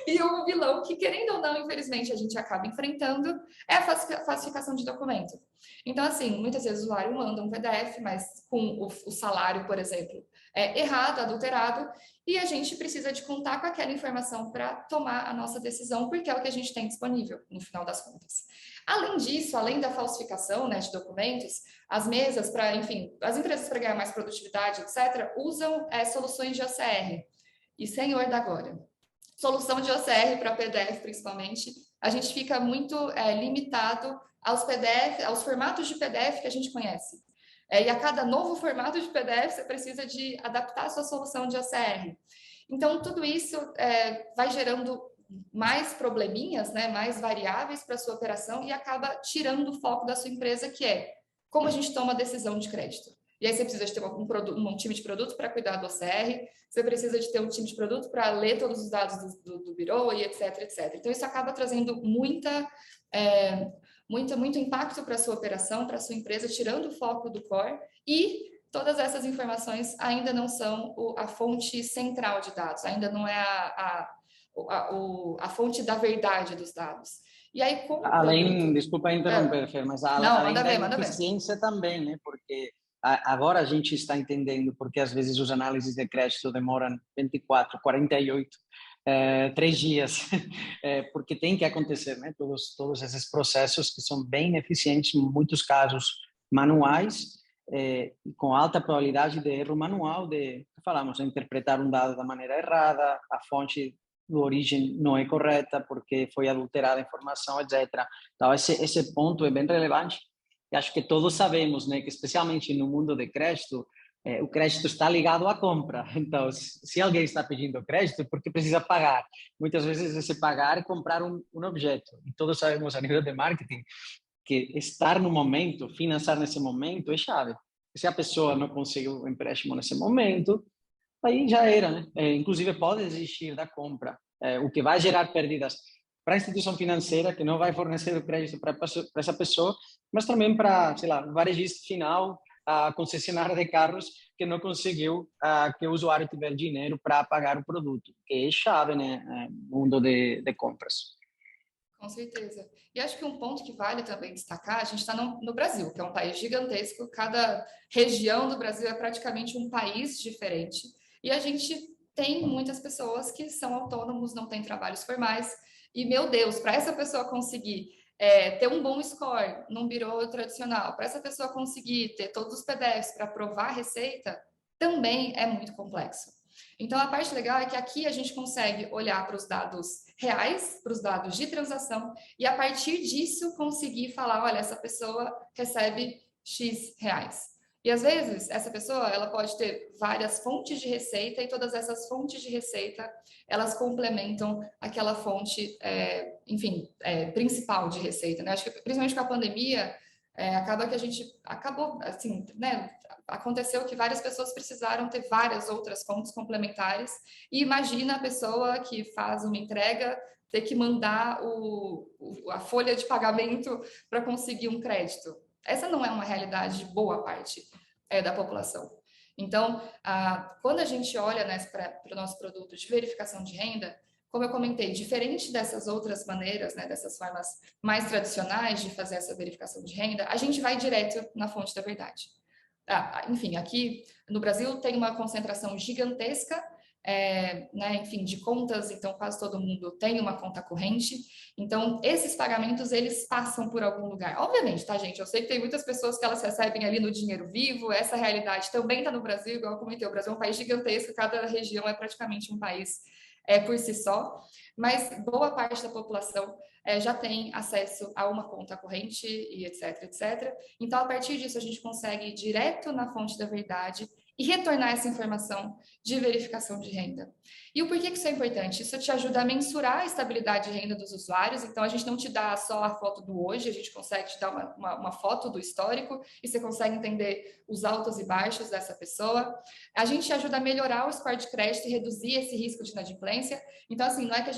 E um vilão que, querendo ou não, infelizmente, a gente acaba enfrentando é a falsificação de documento. Então, assim, muitas vezes o usuário manda um PDF, mas com o salário, por exemplo, errado, adulterado, e a gente precisa de contar com aquela informação para tomar a nossa decisão, porque é o que a gente tem disponível, no final das contas. Além disso, além da falsificação, né, de documentos, as mesas para, enfim, as empresas para ganhar mais produtividade, etc., usam soluções de OCR. E, senhor da glória, solução de OCR para PDF, principalmente, a gente fica muito limitado aos formatos de PDF que a gente conhece. E a cada novo formato de PDF, você precisa de adaptar a sua solução de OCR. Então, tudo isso vai gerando mais probleminhas, né, mais variáveis para a sua operação e acaba tirando o foco da sua empresa, que é como a gente toma a decisão de crédito. E aí você precisa de ter um time de produto para cuidar do OCR, você precisa de ter um time de produto para ler todos os dados do birô e etc, etc. Então, isso acaba trazendo muito impacto para a sua operação, para a sua empresa, tirando o foco do core, e todas essas informações ainda não são a fonte central de dados, ainda não é a fonte da verdade dos dados. E aí, além, desculpa interromper, Fer, mas além da eficiência também, né? Porque agora a gente está entendendo porque às vezes os análises de crédito demoram 24, 48, 3 dias, porque tem que acontecer, né? Todos esses processos que são bem eficientes, em muitos casos manuais, com alta probabilidade de erro manual, falamos, interpretar um dado da maneira errada, a fonte de origem não é correta porque foi adulterada a informação, etc. Então, esse ponto é bem relevante. E acho que todos sabemos, né, que especialmente no mundo de crédito, o crédito está ligado à compra. Então, se alguém está pedindo crédito, porque precisa pagar. Muitas vezes esse pagar é comprar um objeto. E todos sabemos a nível de marketing que estar no momento, financiar nesse momento é chave. Se a pessoa não conseguiu o empréstimo nesse momento, aí já era, né? Inclusive pode desistir da compra, o que vai gerar perdas para a instituição financeira, que não vai fornecer o crédito para essa pessoa, mas também para, sei lá, o varejista final, a concessionária de carros que não conseguiu que o usuário tiver dinheiro para pagar o produto, que é chave, né, no mundo de compras. Com certeza. E acho que um ponto que vale também destacar, a gente está no Brasil, que é um país gigantesco, cada região do Brasil é praticamente um país diferente, e a gente tem muitas pessoas que são autônomos, não têm trabalhos formais, e, meu Deus, para essa pessoa conseguir ter um bom score num birô tradicional, para essa pessoa conseguir ter todos os PDFs para provar a receita, também é muito complexo. Então, a parte legal é que aqui a gente consegue olhar para os dados reais, para os dados de transação, e a partir disso conseguir falar, olha, essa pessoa recebe X reais. E às vezes essa pessoa ela pode ter várias fontes de receita e todas essas fontes de receita elas complementam aquela fonte, enfim, principal de receita, né? Acho que principalmente com a pandemia acaba que a gente acabou assim, né? Aconteceu que várias pessoas precisaram ter várias outras fontes complementares e imagina a pessoa que faz uma entrega ter que mandar a folha de pagamento para conseguir um crédito. Essa não é uma realidade de boa parte da população. Então, quando a gente olha, né, para o nosso produto de verificação de renda, como eu comentei, diferente dessas outras maneiras, né, dessas formas mais tradicionais de fazer essa verificação de renda, a gente vai direto na fonte da verdade. Enfim, aqui no Brasil tem uma concentração gigantesca né, enfim, de contas, então quase todo mundo tem uma conta corrente, então esses pagamentos eles passam por algum lugar. Obviamente, tá, gente? Eu sei que tem muitas pessoas que elas recebem ali no dinheiro vivo, essa realidade também está no Brasil, igual eu comentei, o Brasil é um país gigantesco, cada região é praticamente um país por si só, mas boa parte da população já tem acesso a uma conta corrente e etc, etc. Então, a partir disso, a gente consegue ir direto na fonte da verdade e retornar essa informação de verificação de renda. E o porquê que isso é importante? Isso te ajuda a mensurar a estabilidade de renda dos usuários, então a gente não te dá só a foto do hoje, a gente consegue te dar uma foto do histórico e você consegue entender os altos e baixos dessa pessoa. A gente ajuda a melhorar o score de crédito e reduzir esse risco de inadimplência. Então, assim, não é que a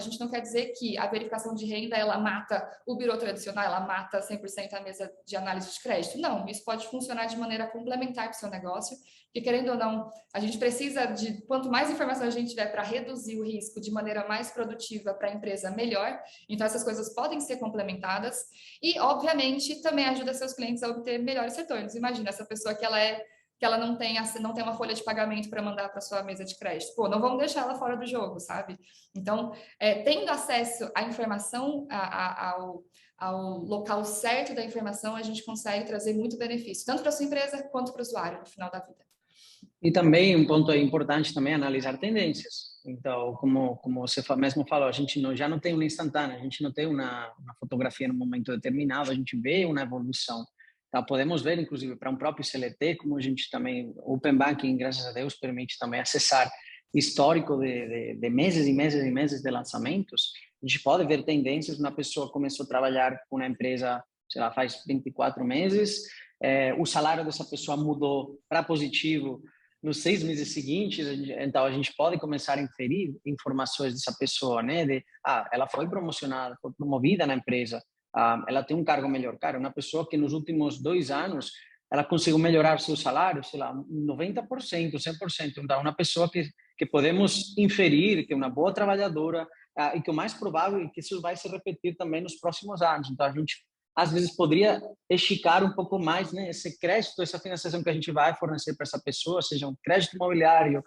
gente não quer dizer que a verificação de renda, ela mata o birô tradicional, ela mata 100% a mesa de análise de crédito. Não, isso pode funcionar de maneira complementar para o seu negócio, porque querendo ou não, a gente precisa de quanto mais informação a gente tiver para reduzir o risco de maneira mais produtiva para a empresa, melhor. Então, essas coisas podem ser complementadas e, obviamente, também ajuda seus clientes a obter melhores retornos. Imagina essa pessoa que ela não tem uma folha de pagamento para mandar para sua mesa de crédito. Pô, não vamos deixar ela fora do jogo, sabe? Então, tendo acesso à informação, ao local certo da informação, a gente consegue trazer muito benefício, tanto para a sua empresa quanto para o usuário no final da vida. E também um ponto importante também é analisar tendências. Então, como você mesmo falou, a gente já não tem uma instantânea, a gente não tem uma fotografia no momento determinado, a gente vê uma evolução. Então, podemos ver, inclusive, para um próprio CLT, como a gente também, o Open Banking, graças a Deus, permite também acessar histórico de meses e meses e meses de lançamentos. A gente pode ver tendências. Uma pessoa começou a trabalhar com uma empresa, sei lá, faz 24 meses, o salário dessa pessoa mudou para positivo nos 6 meses seguintes, então a gente pode começar a inferir informações dessa pessoa, né? Ela foi promocionada, foi promovida na empresa, ela tem um cargo melhor. Cara, uma pessoa que nos últimos 2 anos ela conseguiu melhorar seu salário, sei lá, 90%, 100%. Então, uma pessoa que podemos inferir que é uma boa trabalhadora e que o mais provável é que isso vai se repetir também nos próximos anos. Então, a gente às vezes poderia esticar um pouco mais, né, esse crédito, essa financiação que a gente vai fornecer para essa pessoa, seja um crédito imobiliário,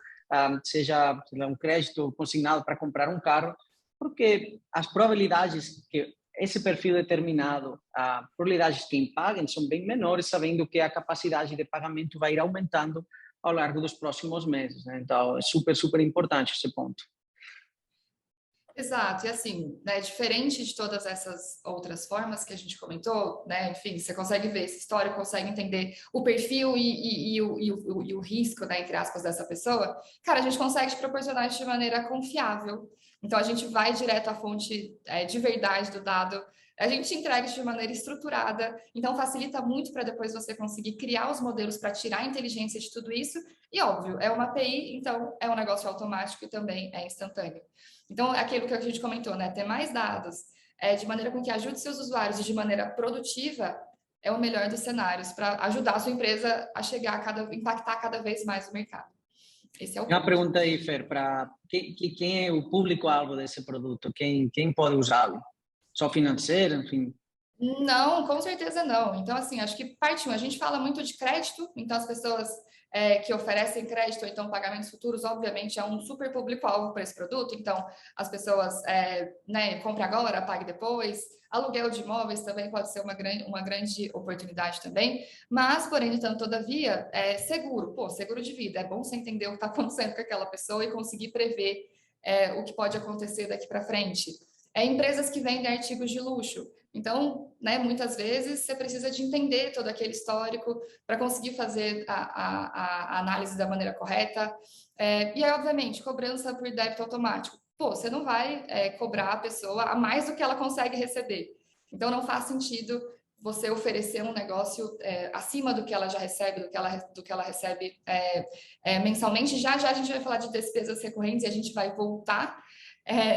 seja um crédito consignado para comprar um carro, porque as probabilidades que esse perfil determinado, as probabilidades que paguem são bem menores, sabendo que a capacidade de pagamento vai ir aumentando ao longo dos próximos meses, né? Então, é super, super importante esse ponto. Exato, e assim, né, diferente de todas essas outras formas que a gente comentou, né, enfim, você consegue ver essa história, consegue entender o perfil e o risco, né, entre aspas, dessa pessoa, cara, a gente consegue te proporcionar isso de maneira confiável. Então, a gente vai direto à fonte de verdade do dado, a gente entrega isso de maneira estruturada, então facilita muito para depois você conseguir criar os modelos para tirar a inteligência de tudo isso, e óbvio, é uma API, então é um negócio automático e também é instantâneo. Então, aquilo que a gente comentou, né? Ter mais dados de maneira com que ajude seus usuários e de maneira produtiva é o melhor dos cenários para ajudar a sua empresa a impactar cada vez mais o mercado. Esse é o ponto. Uma pergunta aí, Fer, para quem é o público-alvo desse produto? Quem pode usá-lo? Só financeiro, enfim? Não, com certeza não. Então, assim, acho que parte 1, a gente fala muito de crédito, então as pessoas que oferecem crédito ou então pagamentos futuros, obviamente, é um super público-alvo para esse produto, então as pessoas, né, compre agora, pague depois, aluguel de imóveis também pode ser uma grande oportunidade também, mas, porém, então, todavia, seguro de vida, é bom você entender o que está acontecendo com aquela pessoa e conseguir prever o que pode acontecer daqui para frente. Empresas que vendem artigos de luxo, Então, né, muitas vezes você precisa de entender todo aquele histórico para conseguir fazer a análise da maneira correta. E aí, obviamente, cobrança por débito automático. Pô, você não vai cobrar a pessoa a mais do que ela consegue receber. Então, não faz sentido você oferecer um negócio acima do que ela já recebe, do que ela recebe mensalmente. Já já a gente vai falar de despesas recorrentes e a gente vai voltar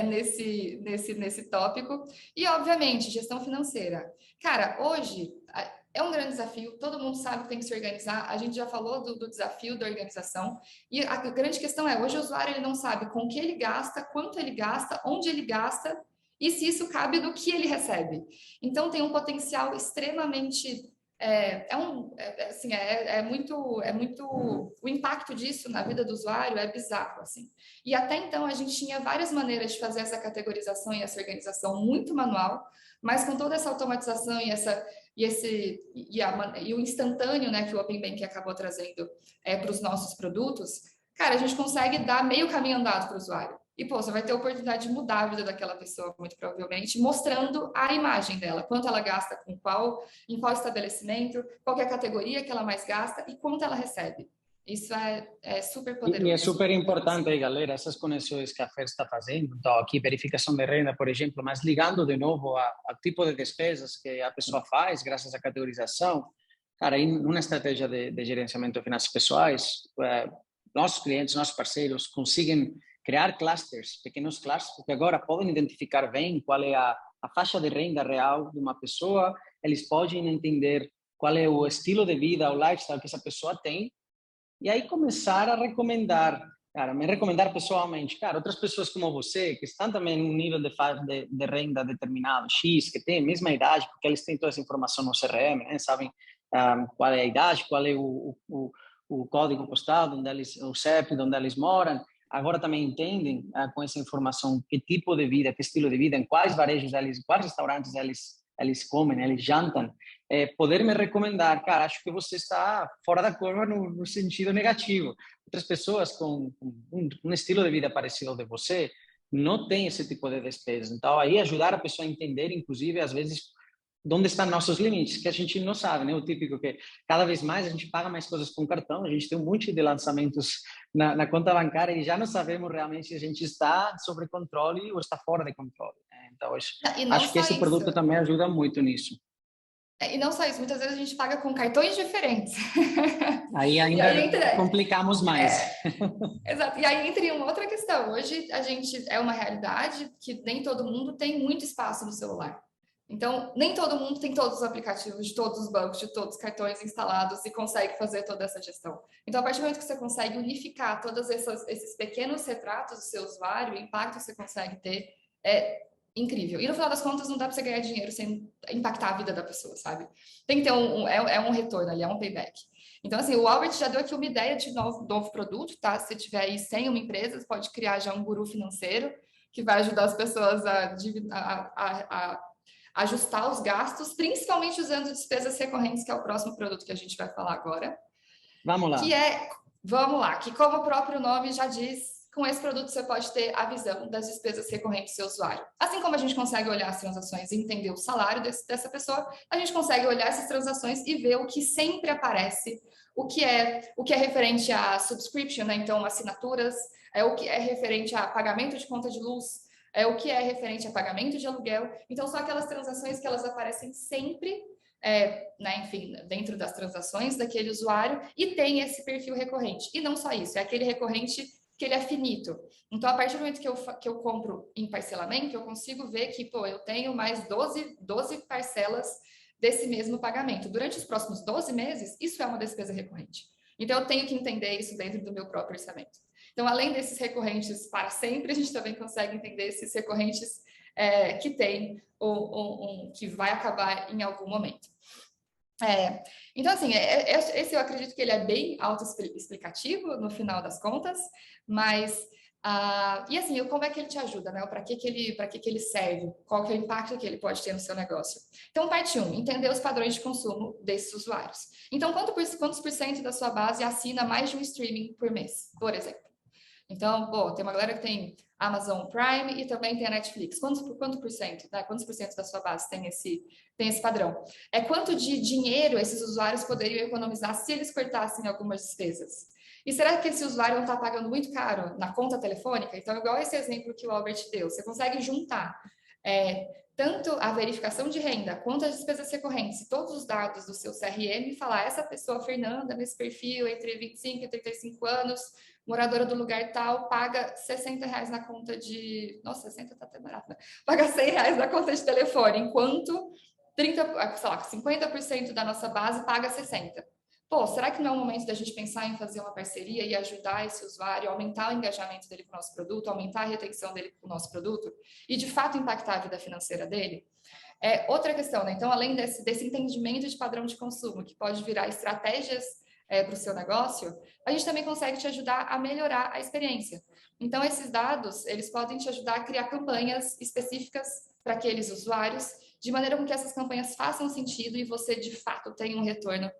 nesse tópico. E, obviamente, gestão financeira. Cara, hoje é um grande desafio, todo mundo sabe que tem que se organizar, a gente já falou do desafio da organização, e a grande questão é, hoje o usuário ele não sabe com o que ele gasta, quanto ele gasta, onde ele gasta, e se isso cabe do que ele recebe. Então, tem um potencial extremamente... o impacto disso na vida do usuário é bizarro, assim. E até então a gente tinha várias maneiras de fazer essa categorização e essa organização muito manual, mas com toda essa automatização e o instantâneo, né, que o Open Banking acabou trazendo para os nossos produtos, cara, a gente consegue dar meio caminho andado para o usuário. E, pô, você vai ter a oportunidade de mudar a vida daquela pessoa, muito provavelmente, mostrando a imagem dela, quanto ela gasta em qual estabelecimento, qual é a categoria que ela mais gasta e quanto ela recebe. Isso é super poderoso. E é super importante aí, galera, essas conexões que a Fer está fazendo. Então, aqui, verificação de renda, por exemplo, mas ligando de novo ao tipo de despesas que a pessoa faz, graças à categorização. Cara, em uma estratégia de gerenciamento de finanças pessoais, nossos clientes, nossos parceiros conseguem criar clusters, pequenos clusters, que agora podem identificar bem qual é a faixa de renda real de uma pessoa, eles podem entender qual é o estilo de vida, o lifestyle que essa pessoa tem, e aí começar a recomendar, cara, me recomendar pessoalmente, cara, outras pessoas como você, que estão também em um nível de renda determinado, X, que tem a mesma idade, porque eles têm toda essa informação no CRM, né? Sabem qual é a idade, qual é o código postal, o CEP, onde eles moram. Agora também entendem com essa informação que tipo de vida, que estilo de vida, em quais varejos quais restaurantes eles comem, eles jantam. Poder me recomendar, cara, acho que você está fora da curva no sentido negativo. Outras pessoas com um estilo de vida parecido ao de você não têm esse tipo de despesas. Então, aí ajudar a pessoa a entender, inclusive, às vezes, onde estão nossos limites, que a gente não sabe, né? O típico que cada vez mais a gente paga mais coisas com cartão, a gente tem um monte de lançamentos na conta bancária e já não sabemos realmente se a gente está sob controle ou está fora de controle. Então, acho que esse produto também ajuda muito nisso. E não só isso, muitas vezes a gente paga com cartões diferentes. Aí ainda complicamos mais. Exato. E aí entra uma outra questão. Hoje a gente é uma realidade que nem todo mundo tem muito espaço no celular. Então, nem todo mundo tem todos os aplicativos de todos os bancos, de todos os cartões instalados e consegue fazer toda essa gestão. Então, a partir do momento que você consegue unificar todos esses pequenos retratos do seu usuário, o impacto que você consegue ter é incrível. E no final das contas, não dá para você ganhar dinheiro sem impactar a vida da pessoa, sabe? Tem que ter um retorno ali, é um payback. Então, assim, o Albert já deu aqui uma ideia de novo produto, tá? Se tiver aí 100 uma empresa, você pode criar já um guru financeiro que vai ajudar as pessoas a ajustar os gastos, principalmente usando despesas recorrentes, que é o próximo produto que a gente vai falar agora. Vamos lá. Que como o próprio nome já diz, com esse produto você pode ter a visão das despesas recorrentes do seu usuário. Assim como a gente consegue olhar as transações e entender o salário dessa pessoa, a gente consegue olhar essas transações e ver o que sempre aparece, o que é referente a subscription, né? Então assinaturas, o que é referente a pagamento de conta de luz, o que é referente a pagamento de aluguel. Então, são aquelas transações que elas aparecem sempre, né, enfim, dentro das transações daquele usuário e tem esse perfil recorrente. E não só isso, é aquele recorrente que ele é finito. Então, a partir do momento que eu compro em parcelamento, eu consigo ver que, pô, eu tenho mais 12 parcelas desse mesmo pagamento. Durante os próximos 12 meses, isso é uma despesa recorrente. Então, eu tenho que entender isso dentro do meu próprio orçamento. Então, além desses recorrentes para sempre, a gente também consegue entender esses recorrentes que tem que vai acabar em algum momento. Então, assim, esse eu acredito que ele é bem autoexplicativo no final das contas, mas... e assim, como é que ele te ajuda, né? Para que ele serve? Qual que é o impacto que ele pode ter no seu negócio? Então, parte 1, entender os padrões de consumo desses usuários. Então, quantos por cento da sua base assina mais de um streaming por mês, por exemplo? Então, tem uma galera que tem Amazon Prime e também tem a Netflix. Quanto por cento, né? Quantos por cento da sua base tem esse padrão? É quanto de dinheiro esses usuários poderiam economizar se eles cortassem algumas despesas? E será que esse usuário não está pagando muito caro na conta telefônica? Então, igual esse exemplo que o Albert deu, você consegue juntar tanto a verificação de renda quanto as despesas recorrentes e todos os dados do seu CRM e falar, essa pessoa, Fernanda, nesse perfil, entre 25 e 35 anos, moradora do lugar tal, paga R$60 na conta de... Nossa, 60 tá até barato, né? Paga R$100 na conta de telefone, enquanto 50% da nossa base paga 60. Será que não é o momento da gente pensar em fazer uma parceria e ajudar esse usuário, aumentar o engajamento dele com o nosso produto, aumentar a retenção dele com o nosso produto e, de fato, impactar a vida financeira dele? Outra questão, né? Então, além desse entendimento de padrão de consumo, que pode virar estratégias para o seu negócio, a gente também consegue te ajudar a melhorar a experiência. Então, esses dados, eles podem te ajudar a criar campanhas específicas para aqueles usuários, de maneira com que essas campanhas façam sentido e você, de fato, tenha um retorno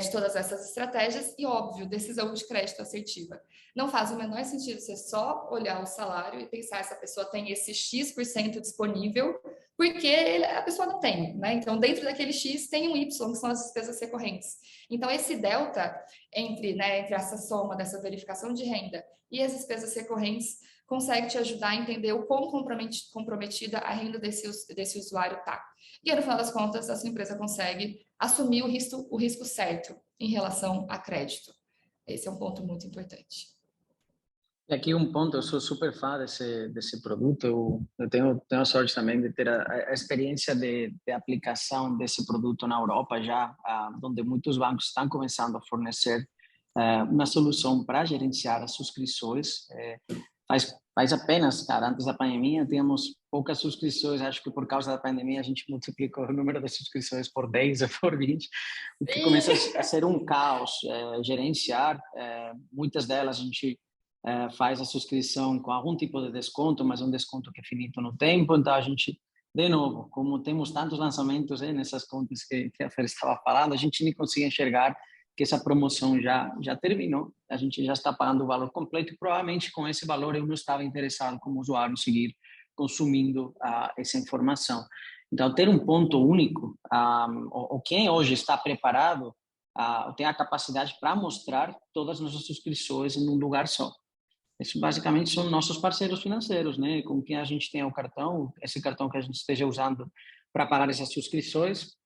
de todas essas estratégias e, óbvio, decisão de crédito assertiva. Não faz o menor sentido você só olhar o salário e pensar essa pessoa tem esse X% disponível, porque a pessoa não tem, né? Então, dentro daquele X tem um Y, que são as despesas recorrentes. Então, esse delta entre essa soma dessa verificação de renda e as despesas recorrentes consegue te ajudar a entender o quão comprometida a renda desse usuário está. E aí, no final das contas, a sua empresa consegue assumir o risco certo em relação a crédito. Esse é um ponto muito importante. E aqui um ponto, eu sou super fã desse produto, eu tenho a sorte também de ter a experiência de aplicação desse produto na Europa já, onde muitos bancos estão começando a fornecer uma solução para gerenciar as subscrições. Faz apenas, cara, antes da pandemia, tínhamos poucas subscrições, acho que por causa da pandemia a gente multiplicou o número de subscrições por 10 ou por 20, o que começa a ser um caos gerenciar. Muitas delas a gente faz a subscrição com algum tipo de desconto, mas um desconto que é finito no tempo, então a gente, de novo, como temos tantos lançamentos nessas contas que a Fer estava falando, a gente nem consegue enxergar que essa promoção já terminou, a gente já está pagando o valor completo e provavelmente com esse valor eu não estava interessado como usuário seguir consumindo essa informação. Então, ter um ponto único, ou quem hoje está preparado, tem a capacidade para mostrar todas as nossas subscrições em um lugar só. Isso basicamente são nossos parceiros financeiros, né? Com quem a gente tem o cartão, esse cartão que a gente esteja usando para pagar essas subscrições,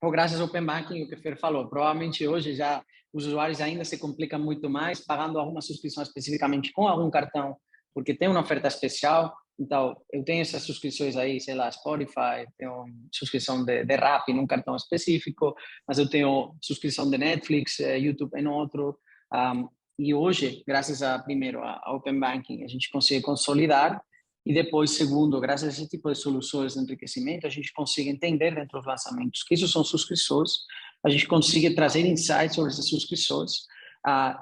ou graças ao Open Banking, o que o Fer falou. Provavelmente hoje já os usuários ainda se complicam muito mais pagando alguma subscrição especificamente com algum cartão, porque tem uma oferta especial. Então, eu tenho essas subscrições aí, sei lá, Spotify, tenho subscrição de Rappi num cartão específico, mas eu tenho subscrição de Netflix, YouTube em outro. E hoje, graças primeiro ao Open Banking, a gente consegue consolidar e depois, segundo, graças a esse tipo de soluções de enriquecimento, a gente consegue entender dentro dos lançamentos que isso são subscrições, a gente consegue trazer insights sobre essas subscrições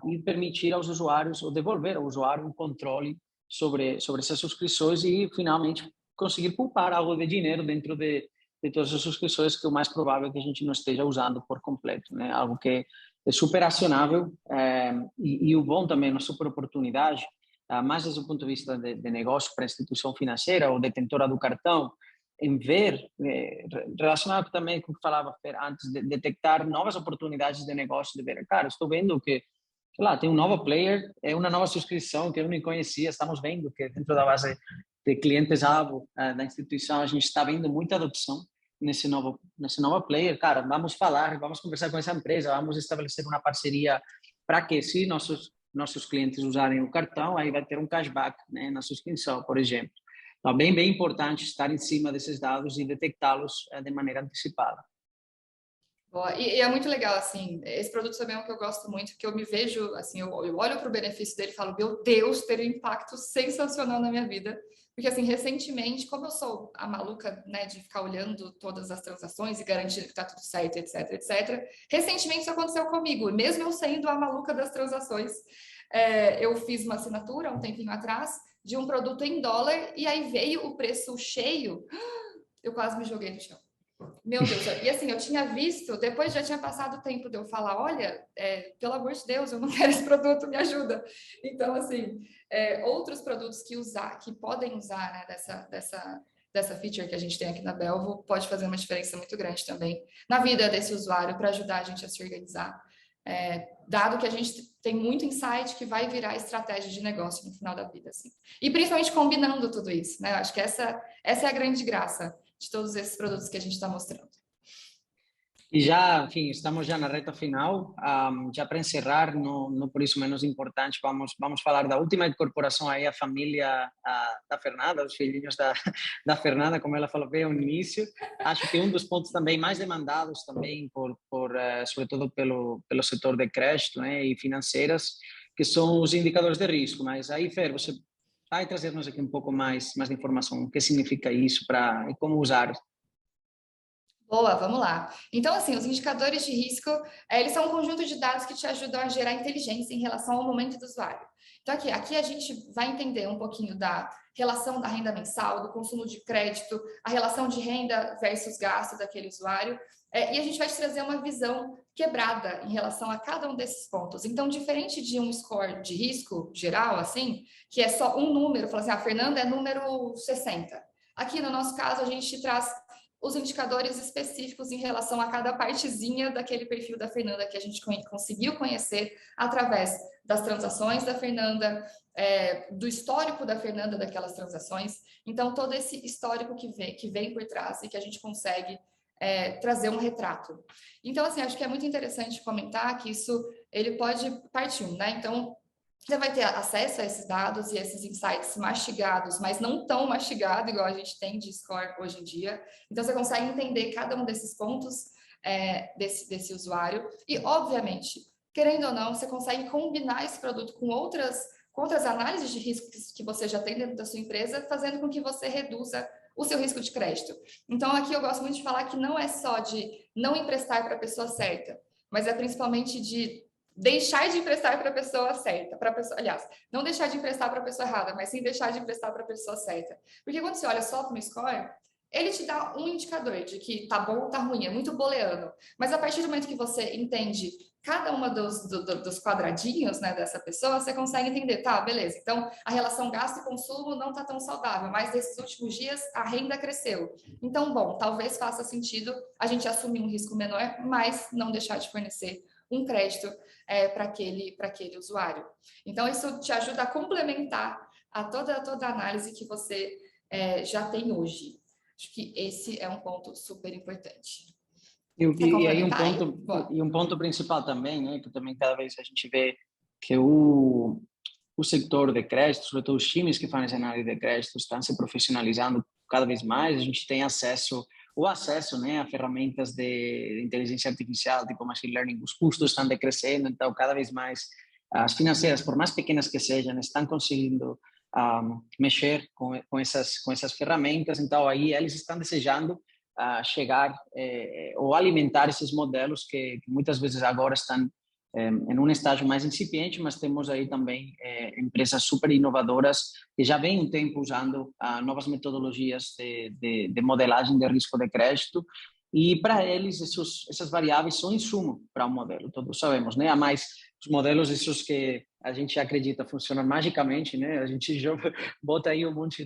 e permitir aos usuários, ou devolver ao usuário um controle sobre essas subscrições e, finalmente, conseguir poupar algo de dinheiro dentro de todas as subscrições, que é o mais provável é que a gente não esteja usando por completo, né? Algo que é super acionável e o bom também, uma super oportunidade, mais desde o ponto de vista de negócio para a instituição financeira ou detentora do cartão, em ver, relacionado também com o que falava antes, de detectar novas oportunidades de negócio, de ver, cara, estou vendo que, sei lá, tem um novo player, é uma nova subscrição que eu nem conhecia, estamos vendo que dentro da base de clientes-alvo da instituição, a gente está vendo muita adopção nesse novo player. Cara, vamos conversar com essa empresa, vamos estabelecer uma parceria para que, se nossos clientes usarem o cartão, aí vai ter um cashback, né, na subscrição, por exemplo. Então, bem importante estar em cima desses dados e detectá-los de maneira antecipada. Boa. E é muito legal, assim, esse produto também é um que eu gosto muito, que eu me vejo, assim, eu olho para o benefício dele e falo, meu Deus, ter um impacto sensacional na minha vida. Porque, assim, recentemente, como eu sou a maluca, né, de ficar olhando todas as transações e garantindo que está tudo certo, etc, etc, recentemente isso aconteceu comigo. Mesmo eu sendo a maluca das transações, eu fiz uma assinatura um tempinho atrás de um produto em dólar e aí veio o preço cheio, eu quase me joguei no chão. Meu Deus, e assim, eu tinha visto, depois já tinha passado o tempo de eu falar, olha, pelo amor de Deus, eu não quero esse produto, me ajuda. Então, assim, outros produtos que podem usar, né, dessa feature que a gente tem aqui na Belvo, pode fazer uma diferença muito grande também na vida desse usuário, para ajudar a gente a se organizar. Dado que a gente tem muito insight que vai virar estratégia de negócio no final da vida, assim. E principalmente combinando tudo isso, né? Eu acho que essa é a grande graça de todos esses produtos que a gente está mostrando. E já, enfim, estamos já na reta final. Já para encerrar, não por isso menos importante, vamos falar da última incorporação aí, a família da Fernanda, os filhinhos da Fernanda, como ela falou bem no início. Acho que um dos pontos também mais demandados também sobretudo pelo setor de crédito, né, e financeiras, que são os indicadores de risco. Mas aí, Fer, você vai trazer-nos aqui um pouco mais de informação. O que significa isso e como usar? Boa, vamos lá. Então, assim, os indicadores de risco, eles são um conjunto de dados que te ajudam a gerar inteligência em relação ao momento do usuário. Então, aqui a gente vai entender um pouquinho da relação da renda mensal, do consumo de crédito, a relação de renda versus gasto daquele usuário, e a gente vai te trazer uma visão quebrada em relação a cada um desses pontos. Então, diferente de um score de risco geral, assim, que é só um número, fala assim, a Fernanda é número 60. Aqui, no nosso caso, a gente traz os indicadores específicos em relação a cada partezinha daquele perfil da Fernanda que a gente conseguiu conhecer através das transações da Fernanda, do histórico da Fernanda daquelas transações. Então, todo esse histórico que vem por trás e que a gente consegue trazer um retrato. Então, assim, acho que é muito interessante comentar que ele pode partir, né? Então, você vai ter acesso a esses dados e esses insights mastigados, mas não tão mastigado igual a gente tem de score hoje em dia. Então, você consegue entender cada um desses pontos desse usuário. E, obviamente, querendo ou não, você consegue combinar esse produto com outras análises de risco que você já tem dentro da sua empresa, fazendo com que você reduza o seu risco de crédito. Então, aqui eu gosto muito de falar que não é só de não emprestar para a pessoa certa, mas é principalmente de deixar de emprestar para a pessoa certa, aliás, não deixar de emprestar para a pessoa errada, mas sim deixar de emprestar para a pessoa certa. Porque quando você olha só para o score, ele te dá um indicador de que tá bom ou tá ruim, é muito booleano. Mas a partir do momento que você entende cada uma dos quadradinhos, né, dessa pessoa, você consegue entender, tá, beleza, então a relação gasto e consumo não tá tão saudável, mas nesses últimos dias a renda cresceu. Então, bom, talvez faça sentido a gente assumir um risco menor, mas não deixar de fornecer um crédito para aquele usuário. Então, isso te ajuda a complementar a toda a análise que você já tem hoje. Acho que esse é um ponto super importante. E aí um ponto principal também, né, que também cada vez a gente vê que o setor de crédito, sobretudo os times que fazem análise de crédito, estão se profissionalizando cada vez mais. A gente tem acesso, né, a ferramentas de inteligência artificial, tipo machine learning. Os custos estão decrescendo, então cada vez mais as financeiras, por mais pequenas que sejam, estão conseguindo mexer com essas ferramentas. Então aí eles estão desejando chegar ou alimentar esses modelos que muitas vezes agora estão em um estágio mais incipiente, mas temos aí também empresas super inovadoras que já vêm um tempo usando novas metodologias de modelagem de risco de crédito, e para eles essas variáveis são insumo para o modelo, todos sabemos, né? A mais os modelos esses que a gente acredita funcionam magicamente, né? A gente bota aí um monte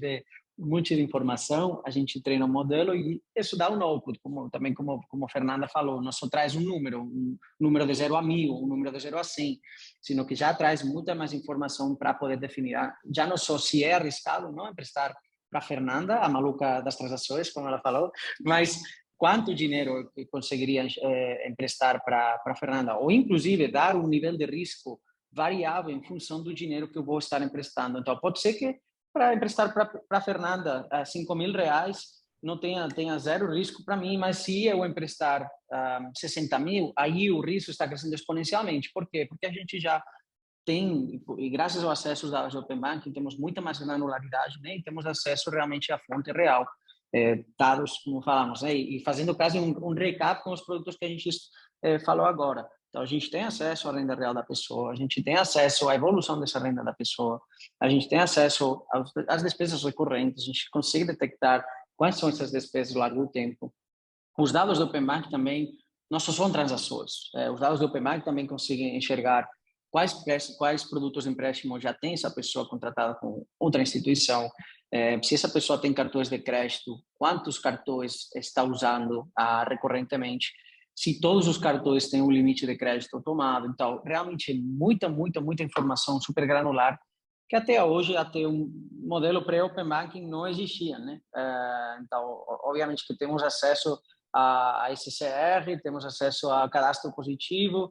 de informação, a gente treina um modelo e isso dá um output, como a Fernanda falou, não só traz um número de 0 a 1000, um número de 0 a 100, sino que já traz muita mais informação para poder definir, já não só se é arriscado não emprestar para a Fernanda, a maluca das transações, como ela falou, mas quanto dinheiro eu conseguiria emprestar para a Fernanda, ou inclusive dar um nível de risco variável em função do dinheiro que eu vou estar emprestando. Então, pode ser que para emprestar para a Fernanda R$5.000 não tenha zero risco para mim, mas se eu emprestar 60 mil, aí o risco está crescendo exponencialmente. Por quê? Porque a gente já tem, e graças ao acesso da Open Banking, temos muita mais granularidade, né? E temos acesso realmente à fonte real. Dados, como falamos, né? E fazendo quase um recap com os produtos que a gente falou agora. Então, a gente tem acesso à renda real da pessoa, a gente tem acesso à evolução dessa renda da pessoa, a gente tem acesso às despesas recorrentes, a gente consegue detectar quais são essas despesas ao longo do tempo. os dados do Open Bank também não só são transações. Os dados do Open Bank também conseguem enxergar quais produtos de empréstimo já tem essa pessoa contratada com outra instituição, se essa pessoa tem cartões de crédito, quantos cartões está usando recorrentemente, se todos os cartões têm um limite de crédito tomado. Então, realmente é muita informação super granular que até hoje, até um modelo pré-Open Banking não existia, né? Então, obviamente que temos acesso a SCR, temos acesso a cadastro positivo,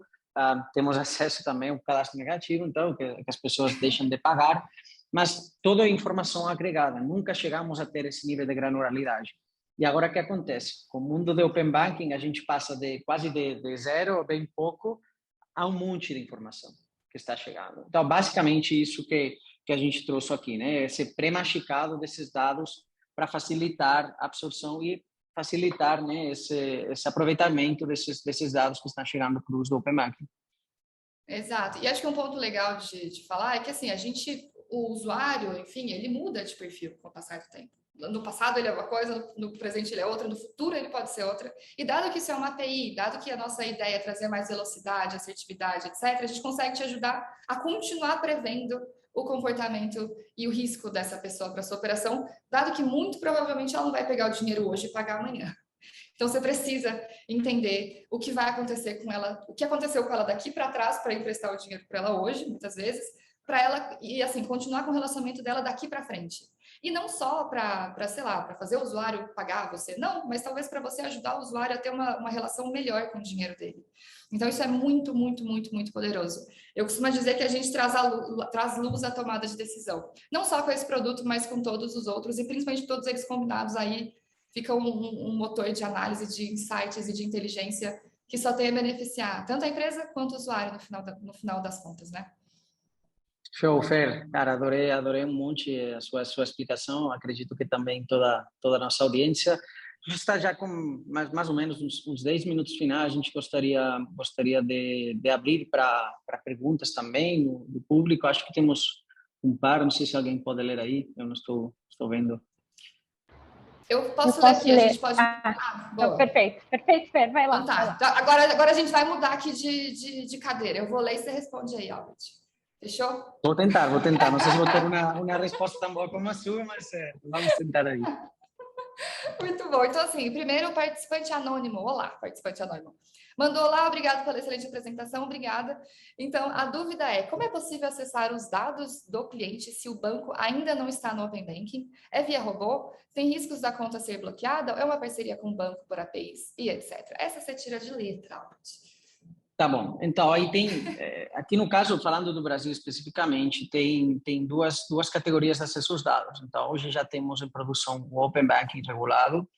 temos acesso também ao cadastro negativo, então, que as pessoas deixam de pagar, mas toda a informação agregada, nunca chegamos a ter esse nível de granularidade. E agora o que acontece? Com o mundo do Open Banking, a gente passa quase de zero, bem pouco, a um monte de informação que está chegando. Então, basicamente, isso que a gente trouxe aqui, né? Esse pré-masticado desses dados para facilitar a absorção e facilitar, né, esse aproveitamento desses dados que estão chegando para o uso do Open Banking. Exato. E acho que um ponto legal de falar é que, assim, o usuário, enfim, ele muda de perfil com o passar do tempo. No passado ele é uma coisa, no presente ele é outra, no futuro ele pode ser outra. E dado que isso é uma API, dado que a nossa ideia é trazer mais velocidade, assertividade, etc., a gente consegue te ajudar a continuar prevendo o comportamento e o risco dessa pessoa para sua operação, dado que muito provavelmente ela não vai pegar o dinheiro hoje e pagar amanhã. Então você precisa entender o que vai acontecer com ela, o que aconteceu com ela daqui para trás para emprestar o dinheiro para ela hoje, muitas vezes, para ela e assim continuar com o relacionamento dela daqui para frente. E não só para, sei lá, para fazer o usuário pagar você, não, mas talvez para você ajudar o usuário a ter uma relação melhor com o dinheiro dele. Então, isso é muito poderoso. Eu costumo dizer que a gente traz luz à tomada de decisão. Não só com esse produto, mas com todos os outros, e principalmente todos eles combinados aí, fica um motor de análise, de insights e de inteligência que só tem a beneficiar tanto a empresa quanto o usuário no final das contas, né? Show, Fer. Cara, adorei um monte a sua explicação. Acredito que também toda a nossa audiência. A gente está já com mais ou menos uns 10 minutos finais. A gente gostaria de abrir para perguntas também do público. Acho que temos um par, não sei se alguém pode ler aí. Eu não estou vendo. Eu posso ler aqui, a gente pode... Boa. Perfeito, Fer, vai lá. Então tá, vai lá. Agora a gente vai mudar aqui de cadeira. Eu vou ler e você responde aí, Albert. Fechou? Vou tentar. Não sei se vou ter uma resposta tão boa como a sua, mas vamos tentar aí. Muito bom. Então, assim, primeiro o participante anônimo. Olá, participante anônimo. Mandou lá, obrigado pela excelente apresentação, obrigada. Então, a dúvida é, como é possível acessar os dados do cliente se o banco ainda não está no Open Banking? É via robô? Tem riscos da conta ser bloqueada? É uma parceria com o banco por APIs? E etc. Essa você tira de letra, Albert. Tá bom. Então, aí tem, aqui no caso, falando do Brasil especificamente, tem duas categorias de acesso aos dados. Então, hoje já temos em produção o Open Banking regulado,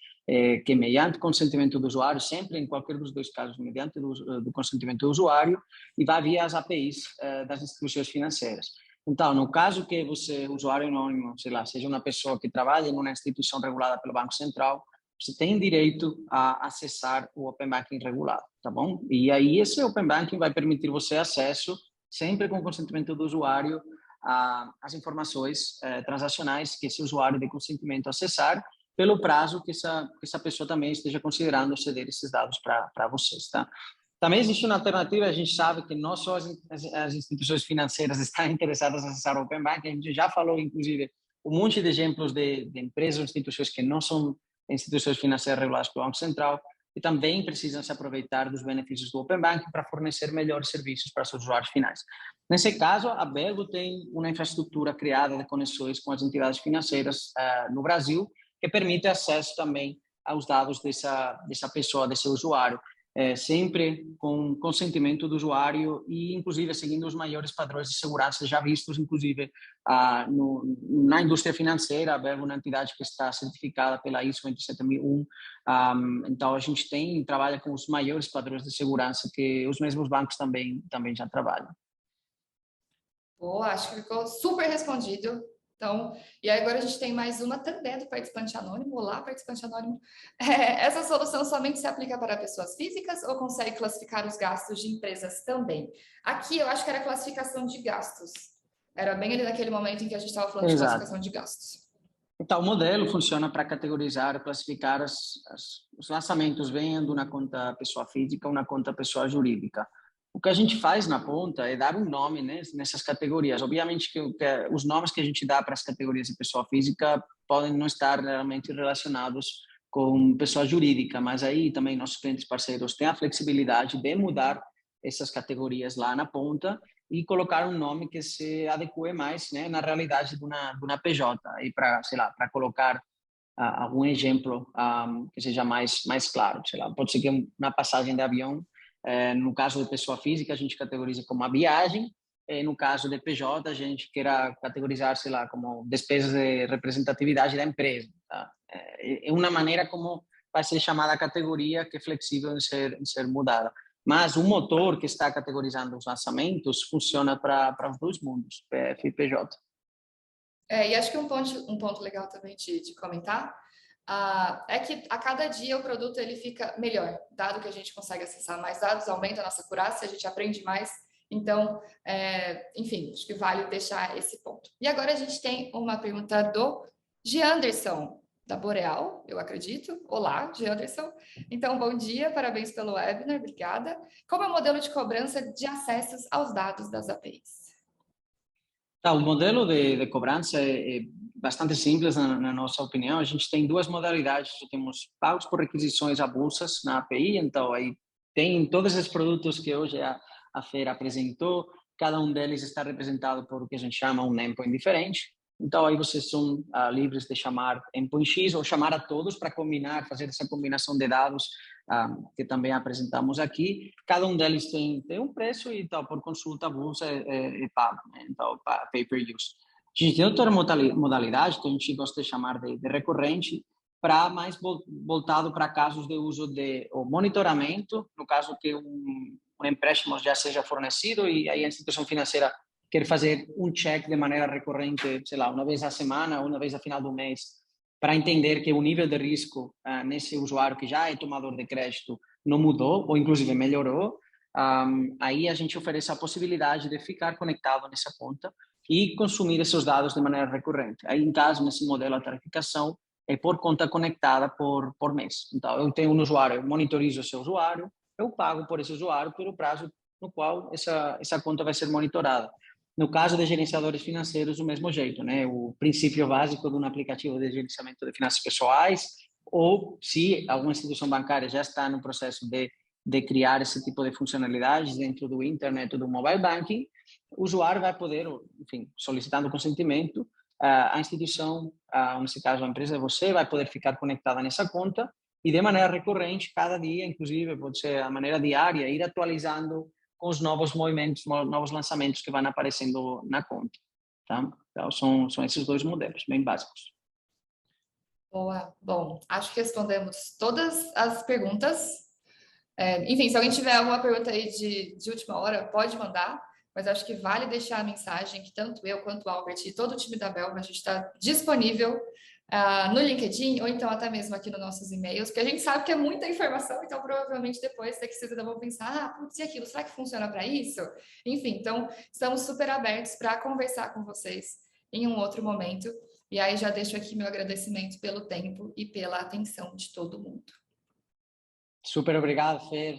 que mediante consentimento do usuário, sempre em qualquer dos dois casos, mediante do consentimento do usuário, e vai via as APIs das instituições financeiras. Então, no caso que você, usuário anônimo, sei lá, seja uma pessoa que trabalha em uma instituição regulada pelo Banco Central, você tem direito a acessar o Open Banking regulado, tá bom? E aí esse Open Banking vai permitir você acesso, sempre com consentimento do usuário, às informações transacionais que esse usuário de consentimento acessar, pelo prazo que essa pessoa também esteja considerando ceder esses dados para vocês, tá? Também existe uma alternativa, a gente sabe que não só as instituições financeiras estão interessadas em acessar o Open Banking, a gente já falou, inclusive, um monte de exemplos de empresas ou instituições que não são instituições financeiras reguladas pelo Banco Central e também precisam se aproveitar dos benefícios do Open Banking para fornecer melhores serviços para seus usuários finais. Nesse caso, a Belgo tem uma infraestrutura criada de conexões com as entidades financeiras no Brasil que permite acesso também aos dados dessa pessoa, desse usuário, sempre com consentimento do usuário e, inclusive, seguindo os maiores padrões de segurança já vistos, inclusive, na indústria financeira. A Belgo é uma entidade que está certificada pela ISO 27001. Então, a gente trabalha com os maiores padrões de segurança que os mesmos bancos também já trabalham. Boa, acho que ficou super respondido. Então, e agora a gente tem mais uma também do participante anônimo. Olá, participante anônimo. Essa solução somente se aplica para pessoas físicas ou consegue classificar os gastos de empresas também? Aqui eu acho que era classificação de gastos. Era bem ali naquele momento em que a gente estava falando de classificação de gastos. Então, o modelo funciona para categorizar, classificar os lançamentos venham de uma conta pessoa física ou uma conta pessoa jurídica. O que a gente faz na ponta é dar um nome, né, nessas categorias. Obviamente que os nomes que a gente dá para as categorias de pessoa física podem não estar realmente relacionados com pessoa jurídica, mas aí também nossos clientes parceiros têm a flexibilidade de mudar essas categorias lá na ponta e colocar um nome que se adeque mais, né, na realidade de uma PJ. Aí para, sei lá, para colocar algum exemplo que seja mais claro, sei lá, pode ser que uma passagem de avião, no caso de pessoa física, a gente categoriza como uma viagem, no caso de PJ, a gente queira categorizar, sei lá, como despesas de representatividade da empresa. Tá? É uma maneira como vai ser chamada a categoria que é flexível em ser mudada. Mas o motor que está categorizando os lançamentos funciona para os dois mundos, PF e PJ. E acho que um ponto legal também de comentar é que a cada dia o produto ele fica melhor, dado que a gente consegue acessar mais dados, aumenta a nossa acurácia, a gente aprende mais. Então, enfim, acho que vale deixar esse ponto. E agora a gente tem uma pergunta do Gianderson, da Boreal, eu acredito. Olá, Gianderson. Então, bom dia, parabéns pelo webinar, obrigada. Como é o modelo de cobrança de acessos aos dados das APIs? Tá, o modelo de cobrança é bastante simples, na nossa opinião. A gente tem duas modalidades. Temos pagos por requisições avulsas na API, então aí tem todos esses produtos que hoje a Fer apresentou, cada um deles está representado por o que a gente chama um endpoint diferente. Então aí vocês são livres de chamar endpoint X ou chamar a todos para combinar, fazer essa combinação de dados que também apresentamos aqui. Cada um deles tem um preço e tal, por consulta avulsa é pago, né? Então, pay per use. A gente tem outra modalidade que a gente gosta de chamar de recorrente, para mais voltado para casos de uso de monitoramento, no caso que um empréstimo já seja fornecido e aí a instituição financeira quer fazer um check de maneira recorrente, sei lá, uma vez a semana ou uma vez a final do mês, para entender que o nível de risco nesse usuário que já é tomador de crédito não mudou ou inclusive melhorou, aí a gente oferece a possibilidade de ficar conectado nessa conta e consumir esses dados de maneira recorrente. Aí, em caso, nesse modelo, a tarificação é por conta conectada por mês. Então, eu tenho um usuário, eu monitorizo esse usuário, eu pago por esse usuário pelo prazo no qual essa conta vai ser monitorada. No caso de gerenciadores financeiros, do mesmo jeito, né? O princípio básico de um aplicativo de gerenciamento de finanças pessoais, ou se alguma instituição bancária já está no processo de criar esse tipo de funcionalidades dentro do internet ou do mobile banking, o usuário vai poder, enfim, solicitando consentimento, a instituição, nesse caso a empresa, você vai poder ficar conectada nessa conta e de maneira recorrente, cada dia, inclusive, pode ser a maneira diária, ir atualizando com os novos movimentos, novos lançamentos que vão aparecendo na conta. Tá? Então, são esses dois modelos, bem básicos. Boa. Bom, acho que respondemos todas as perguntas. Enfim, se alguém tiver alguma pergunta aí de última hora, pode mandar, mas acho que vale deixar a mensagem que tanto eu quanto o Albert e todo o time da Belva, a gente está disponível no LinkedIn ou então até mesmo aqui nos nossos e-mails, porque a gente sabe que é muita informação, então provavelmente depois daqui vocês ainda vão pensar, putz, e aquilo, será que funciona para isso? Enfim, então estamos super abertos para conversar com vocês em um outro momento. E aí já deixo aqui meu agradecimento pelo tempo e pela atenção de todo mundo. Super obrigado, Fer.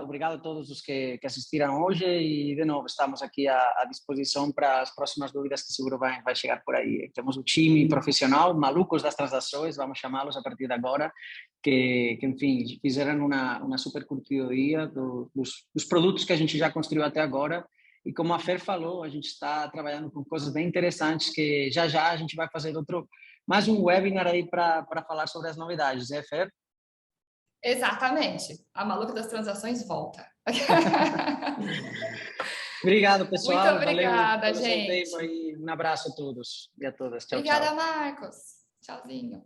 Obrigado a todos os que assistiram hoje e, de novo, estamos aqui à disposição para as próximas dúvidas que seguro vai chegar por aí. Temos um time profissional, malucos das transações, vamos chamá-los a partir de agora, que enfim, fizeram uma super curtidoria dos produtos que a gente já construiu até agora. E como a Fer falou, a gente está trabalhando com coisas bem interessantes que já a gente vai fazer mais um webinar aí para falar sobre as novidades, né, Fer? Exatamente. A maluca das transações volta. Obrigado, pessoal. Muito obrigada, Valeu pelo gente. seu tempo e um abraço a todos e a todas. Tchau, Obrigada, tchau. Marcos. Tchauzinho.